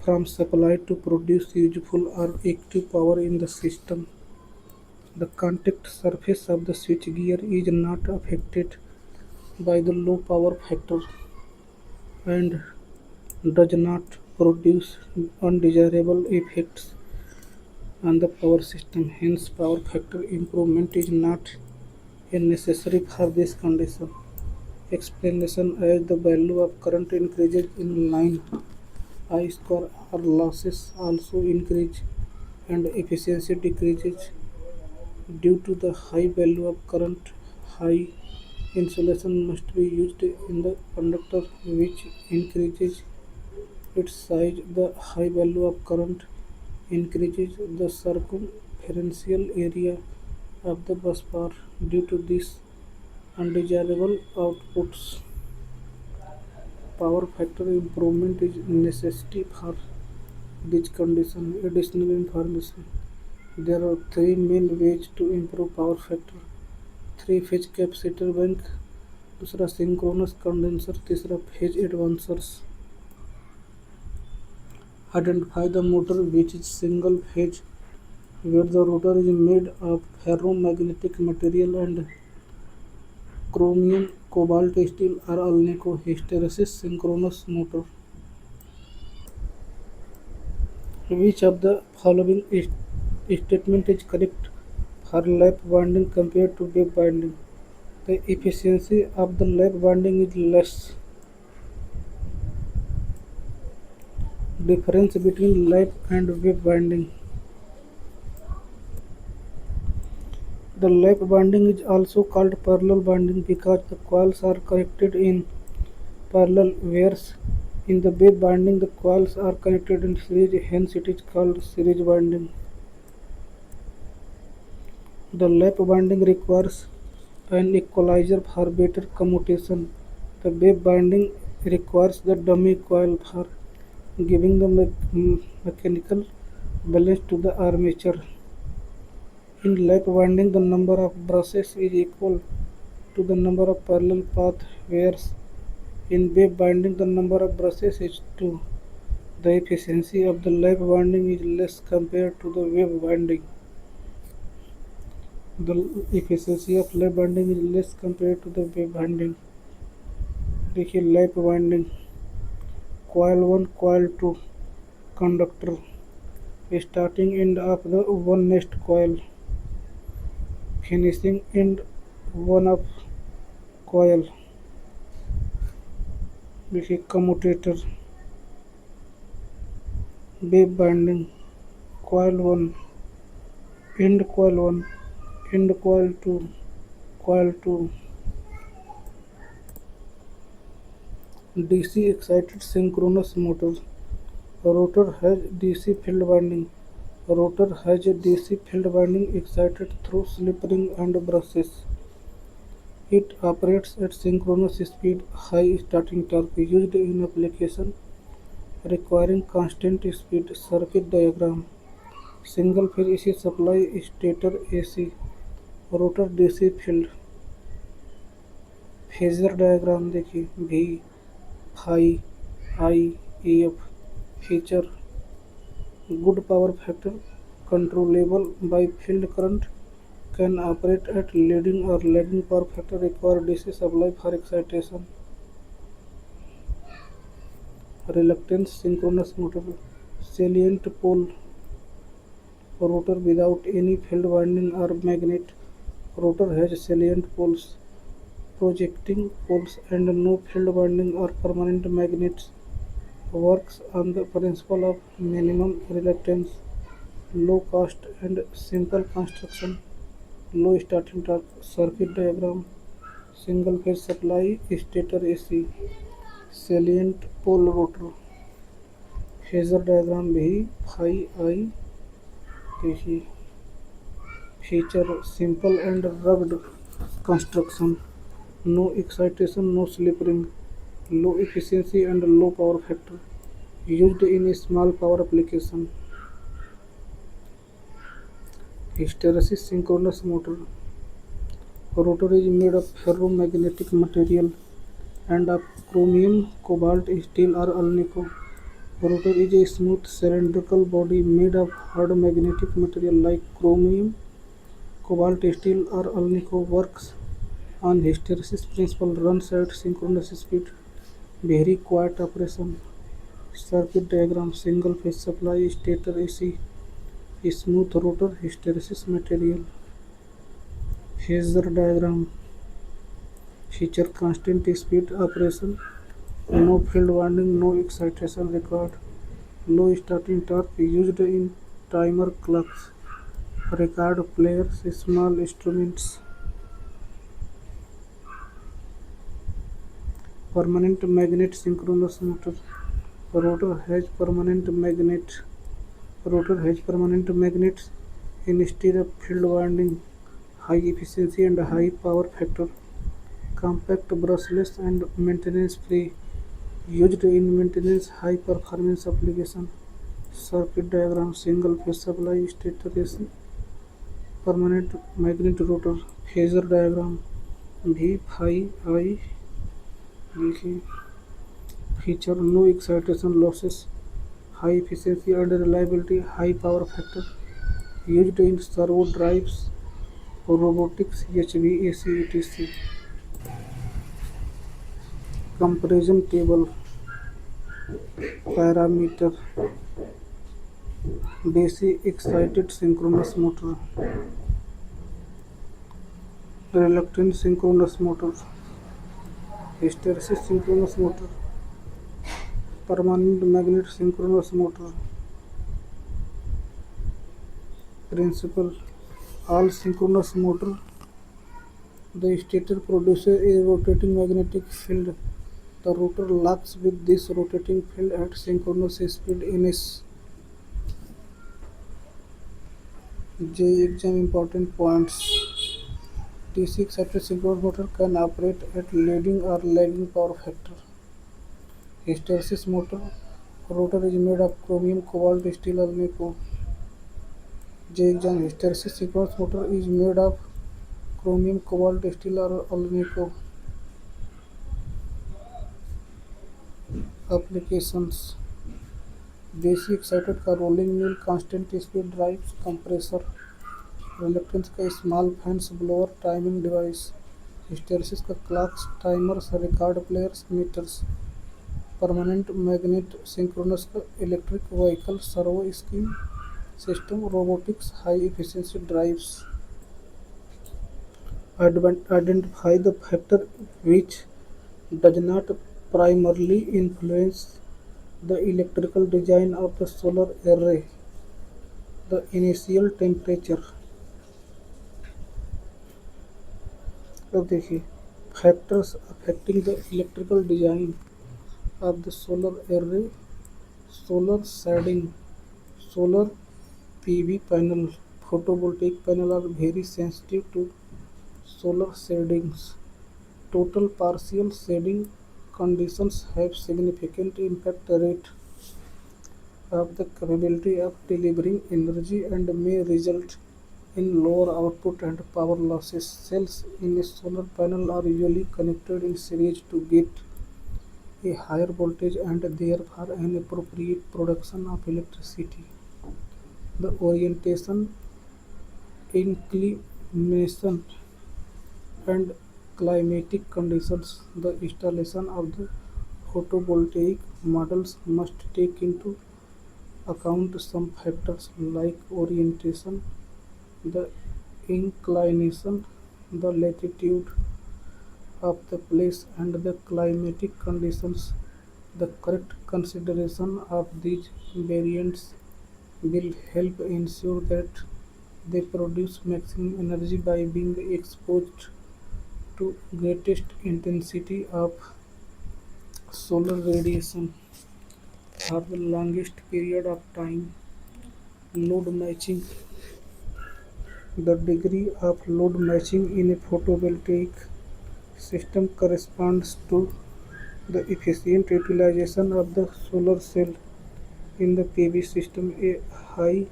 from supply to produce useful or active power in the system. The contact surface of the switchgear is not affected by the low power factor and does not produce undesirable effects on the power system. Hence, power factor improvement is not necessary for this condition. Explanation: as the value of current increases in line, I square or losses also increase and efficiency decreases. Due to the high value of current, high insulation must be used in the conductor, which increases its size. The high value of current increases the circumferential area of the busbar. Due to these undesirable outputs, power factor improvement is necessary for this condition. Additional information: there are three main ways to improve power factor: three-phase capacitor bank, दूसरा synchronous condenser, तीसरा phase एडवांसर्स. Identify the motor which is single phase where the rotor is made of ferromagnetic material and chromium cobalt steel or alnico. Hysteresis synchronous motor. Which of the following statement is correct for lap winding compared to wave winding? The efficiency of the lap winding is less. Difference between lap and wave winding. The lap winding is also called parallel winding because the coils are connected in parallel, whereas in the wave winding the coils are connected in series, hence it is called series winding. The lap winding requires an equalizer for better commutation. The wave winding requires the dummy coil for giving the mechanical balance to the armature. In lap winding, the number of brushes is equal to the number of parallel path, whereas in wave winding the number of brushes is 2. The efficiency of the lap winding is less compared to the wave winding. The efficiency of lap winding is less compared to the wave winding. देखिए lap winding coil 1 coil 2 conductor starting end of the one next coil finishing end one of coil देखिए commutator wave binding coil 1 end coil 1 end coil 2 DC excited synchronous motor rotor has DC field winding rotor has a DC field winding excited through slip ring and brushes. It operates at synchronous speed, high starting torque used in application requiring constant speed. Circuit diagram single phase AC supply stator AC rotor DC field phasor diagram देखिए V phi I EF feature good power factor controllable by field current can operate at leading or lagging power factor require DC supply for excitation. Reluctance synchronous motor salient pole rotor without any field winding or magnet rotor has salient poles projecting poles and no field winding or permanent magnets works on the principle of minimum reluctance low cost and simple construction low starting torque circuit diagram single phase supply stator AC salient pole rotor phasor diagram भी phi I देखिए feature simple and rugged construction no excitation no slip ring low efficiency and low power factor used in a small power application hysteresis synchronous motor rotor is made of ferromagnetic material and of chromium, cobalt, steel or alnico. Rotor is a smooth cylindrical body made of hard magnetic material like chromium, cobalt, steel or alnico. Works on hysteresis principle, runs at synchronous speed, very quiet operation. Circuit diagram single phase supply stator AC smooth rotor hysteresis material. Phasor diagram feature constant speed operation, no field winding, no excitation required, low starting torque used in timer clocks, record players, small instruments. Permanent magnet synchronous motor rotor has permanent magnet rotor has permanent magnets instead of field winding, high efficiency and high power factor, compact brushless and maintenance free, used in maintenance high performance application. Circuit diagram single phase supply stator AC permanent magnet rotor phasor diagram V phi I देखिए feature no excitation losses high efficiency and reliability high power factor used in servo drives robotics HVAC etc. Comparison table parameter DC excited synchronous motor reluctant synchronous motor hysteresis synchronous motor permanent magnet synchronous motor principle all synchronous motor the stator produces a rotating magnetic field the rotor locks with this rotating field at synchronous speed in a J exam important points DC excited synchronous motor can operate at leading or lagging power factor hysteresis motor rotor is made of chromium cobalt steel alnico J-Exam hysteresis sequence motor is made of chromium, cobalt, steel, or alnico. Applications: DC excited का rolling mill, constant speed drives, compressor, reluctance का small fans blower, timing device, hysteresis का clocks, timers, record players, meters, permanent magnet, synchronous का electric vehicle, servo scheme system, robotics, high efficiency drives. Identify the factor which does not primarily influence the electrical design of the solar array. The initial temperature. अब देखिए, factors affecting the electrical design of the solar array: solar shading, solar PV panel, photovoltaic panel are very sensitive to solar shadings. Total partial shading conditions have significant impact rate of the capability of delivering energy and may result in lower output and power losses. Cells in a solar panel are usually connected in series to get a higher voltage and therefore an appropriate production of electricity. The orientation, inclination, and climatic conditions. The installation of the photovoltaic models must take into account some factors like orientation, the inclination, the latitude of the place, and the climatic conditions. The correct consideration of these variants will help ensure that they produce maximum energy by being exposed to greatest intensity of solar radiation for the longest period of time. Load matching: the degree of load matching in a photovoltaic system corresponds to the efficient utilization of the solar cell. In the PV system, a high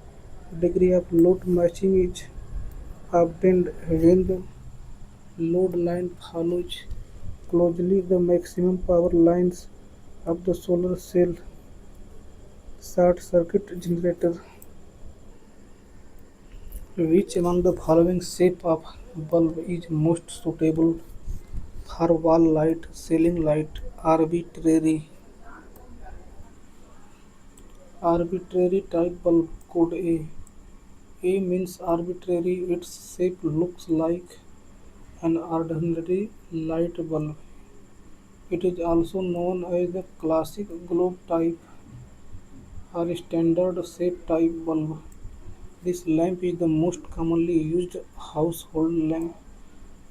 degree of load matching is obtained when the load line follows closely the maximum power lines of the solar cell. Short circuit generator. Which among the following shape of bulb is most suitable for wall light, ceiling light? Arbitrary type bulb. Code A. A means arbitrary. Its shape looks like an ordinary light bulb. It is also known as the classic globe type or standard shape type bulb. This lamp is the most commonly used household lamp.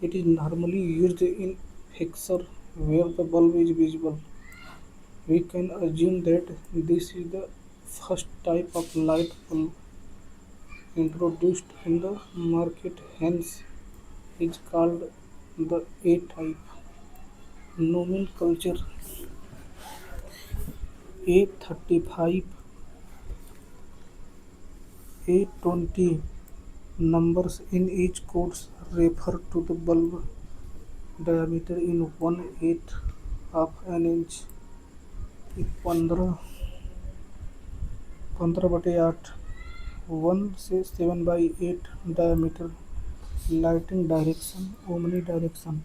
It is normally used in fixture where the bulb is visible. We can assume that this is the first type of light bulb introduced in the market, hence is called the A type. Nomenclature: A35, A20 numbers in each codes refer to the bulb diameter in 1/8 of an inch. 15/8 1 से 7/8 diameter. Lighting direction: omnidirection.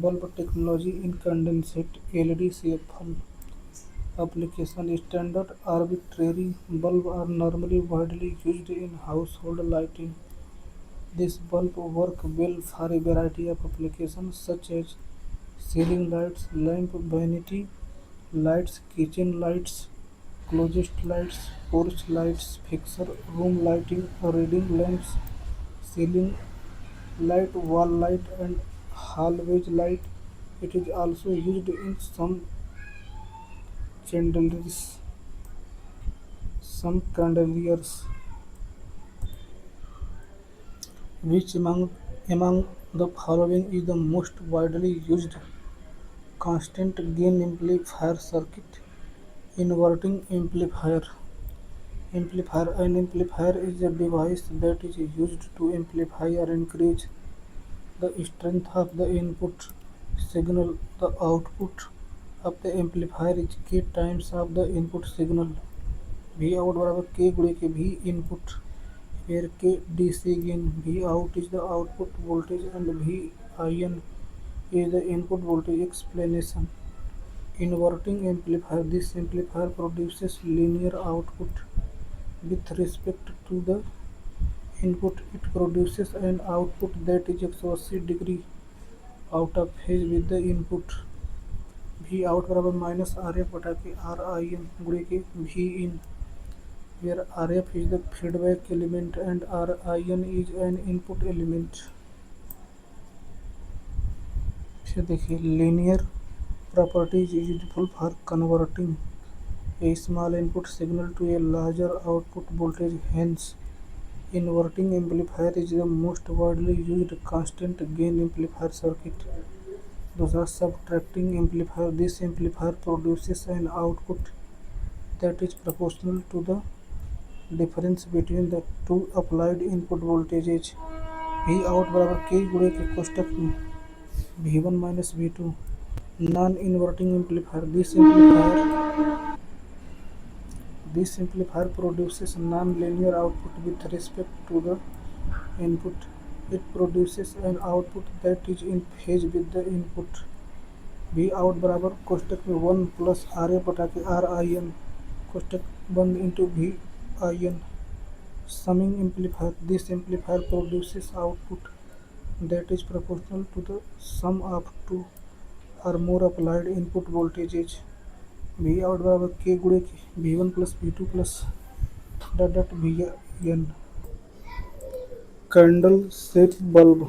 Bulb technology: incandescent LED CFL. Application: standard arbitrary bulbs are normally widely used in household lighting. This bulb work well for a variety of applications such as ceiling lights, lamp vanity lights, kitchen lights, closet lights, porch lights, fixture room lighting, reading lamps, ceiling light, wall light, and hallway light. It is also used in chandeliers. Some chandeliers. Which among the following is the most widely used constant gain amplifier circuit? Inverting amplifier. Amplifier. An amplifier is a device that is used to amplify or increase the strength of the input signal. The output of the amplifier is k times of the input signal. V out बराबर k गुणे के V input, where k DC gain. V out is the output voltage and V in is the input voltage. Explanation. Inverting amplifier. This amplifier produces linear output with respect to the input. It produces an output that is 180 degree out of phase with the input. V out बराबर minus R F बटा के are I N गुणे के V in, where RF is the feedback element and RIN is an input element. फिर देखिए linear property is useful for converting a small input signal to a larger output voltage. Hence, inverting amplifier is the most widely used constant gain amplifier circuit. दूसरा subtracting amplifier. This amplifier produces an output that is proportional to the difference between the two applied input voltages. V out बराबर k गुणे के कोष्टक में V1 minus V2. Non-inverting amplifier. This amplifier produces non-linear output with respect to the input. It produces an output that is in phase with the input. V out बराबर कोष्टक में 1 plus RA बटा के RIN कोष्टक बंद into VIN. Summing amplifier. This amplifier produces output that is proportional to the sum of two or more applied input voltages. V out बराबर k गुणे के V1 plus V2 plus dot dot VN. Candle shape bulb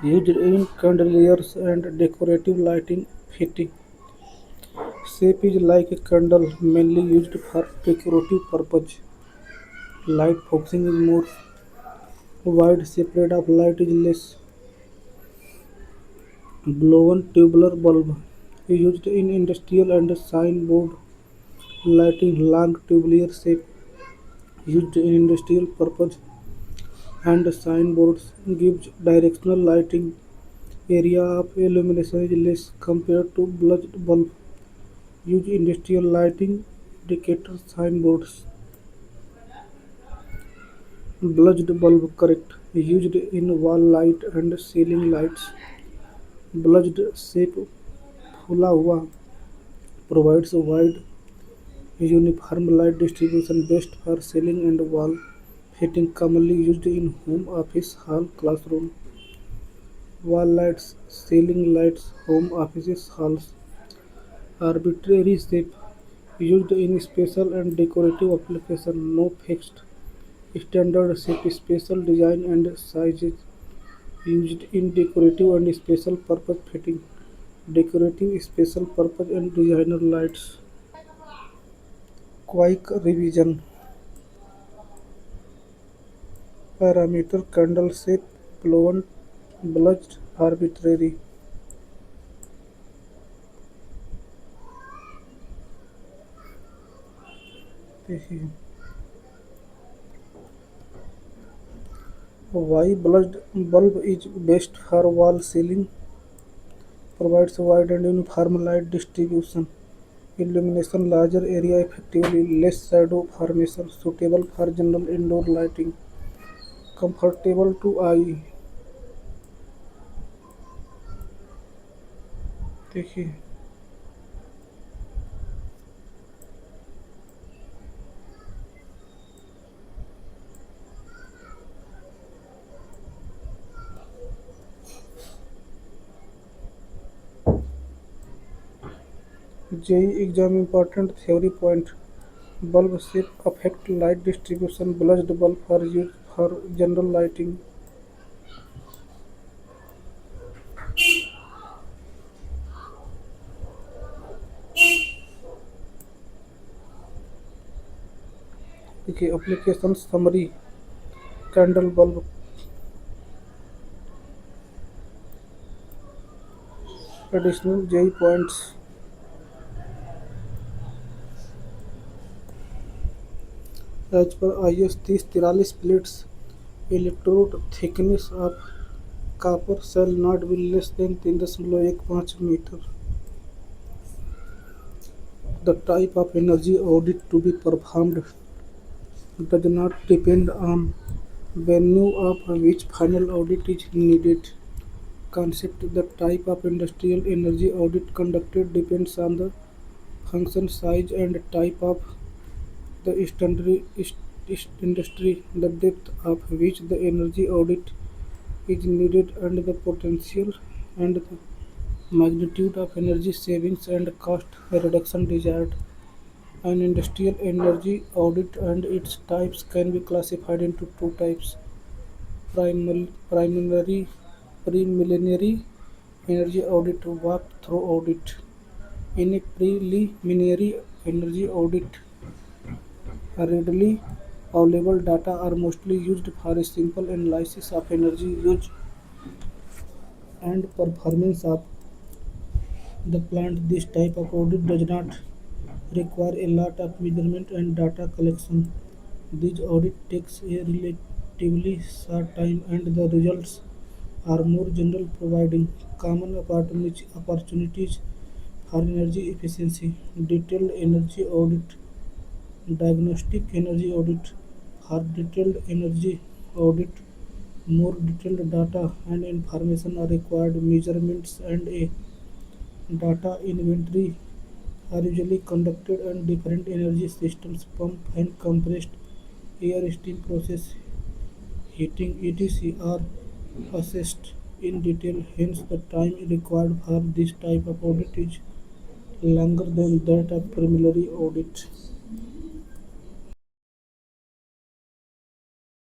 used in chandeliers and decorative lighting fitting. Shape is like a candle, mainly used for decorative purpose. Light focusing is more wide, spread of light is less. Blown tubular bulb used in industrial and signboard lighting. Long tubular shape used in industrial purpose and signboards gives directional lighting. Area of illumination is less compared to bulged bulb used in industrial lighting indicator signboards. Bulged bulb correct used in wall light and ceiling lights. Bulged shape फूला हुआ provides a wide uniform light distribution best for ceiling and wall fitting, commonly used in home, office, hall, classroom. Wall lights, ceiling lights, home offices, halls. Arbitrary shape used in special and decorative application. No fixed standard shape. Special design and sizes used in decorative and special purpose fitting. Decorative, special purpose and designer lights. Quick revision. Parameter candle shape blown bulged arbitrary. देखिए why bulged bulb is best for wall ceiling. Provides wide and uniform light distribution. Illumination larger area effectively. Less shadow formation. Suitable for general indoor lighting. Comfortable to eye. देखिए JEE exam important theory point. Bulb shape affect light distribution. Bulged bulb are used for general lighting. देखिए application summary. Candle bulb. Additional JEE points. As per IS 3043 plates, electrode thickness of copper shall not be less than 3.15 meter. The type of energy audit to be performed does not depend on venue of which final audit is needed. Concept: the type of industrial energy audit conducted depends on the function, size, and type of the industry, the depth of which the energy audit is needed, and the potential and the magnitude of energy savings and cost reduction desired. An industrial energy audit and its types can be classified into two types: primary preliminary energy audit, walk-through audit. In a preliminary energy audit, readily available data are mostly used for a simple analysis of energy use and performance of the plant. This type of audit does not require a lot of measurement and data collection. This audit takes a relatively short time and the results are more general, providing common opportunities for energy efficiency. Detailed energy audit, diagnostic energy audit. For detailed energy audit, more detailed data and information are required. Measurements and a data inventory are usually conducted and different energy systems, pump and compressed air, steam process, heating, etc. are assessed in detail. Hence, the time required for this type of audit is longer than that of preliminary audit.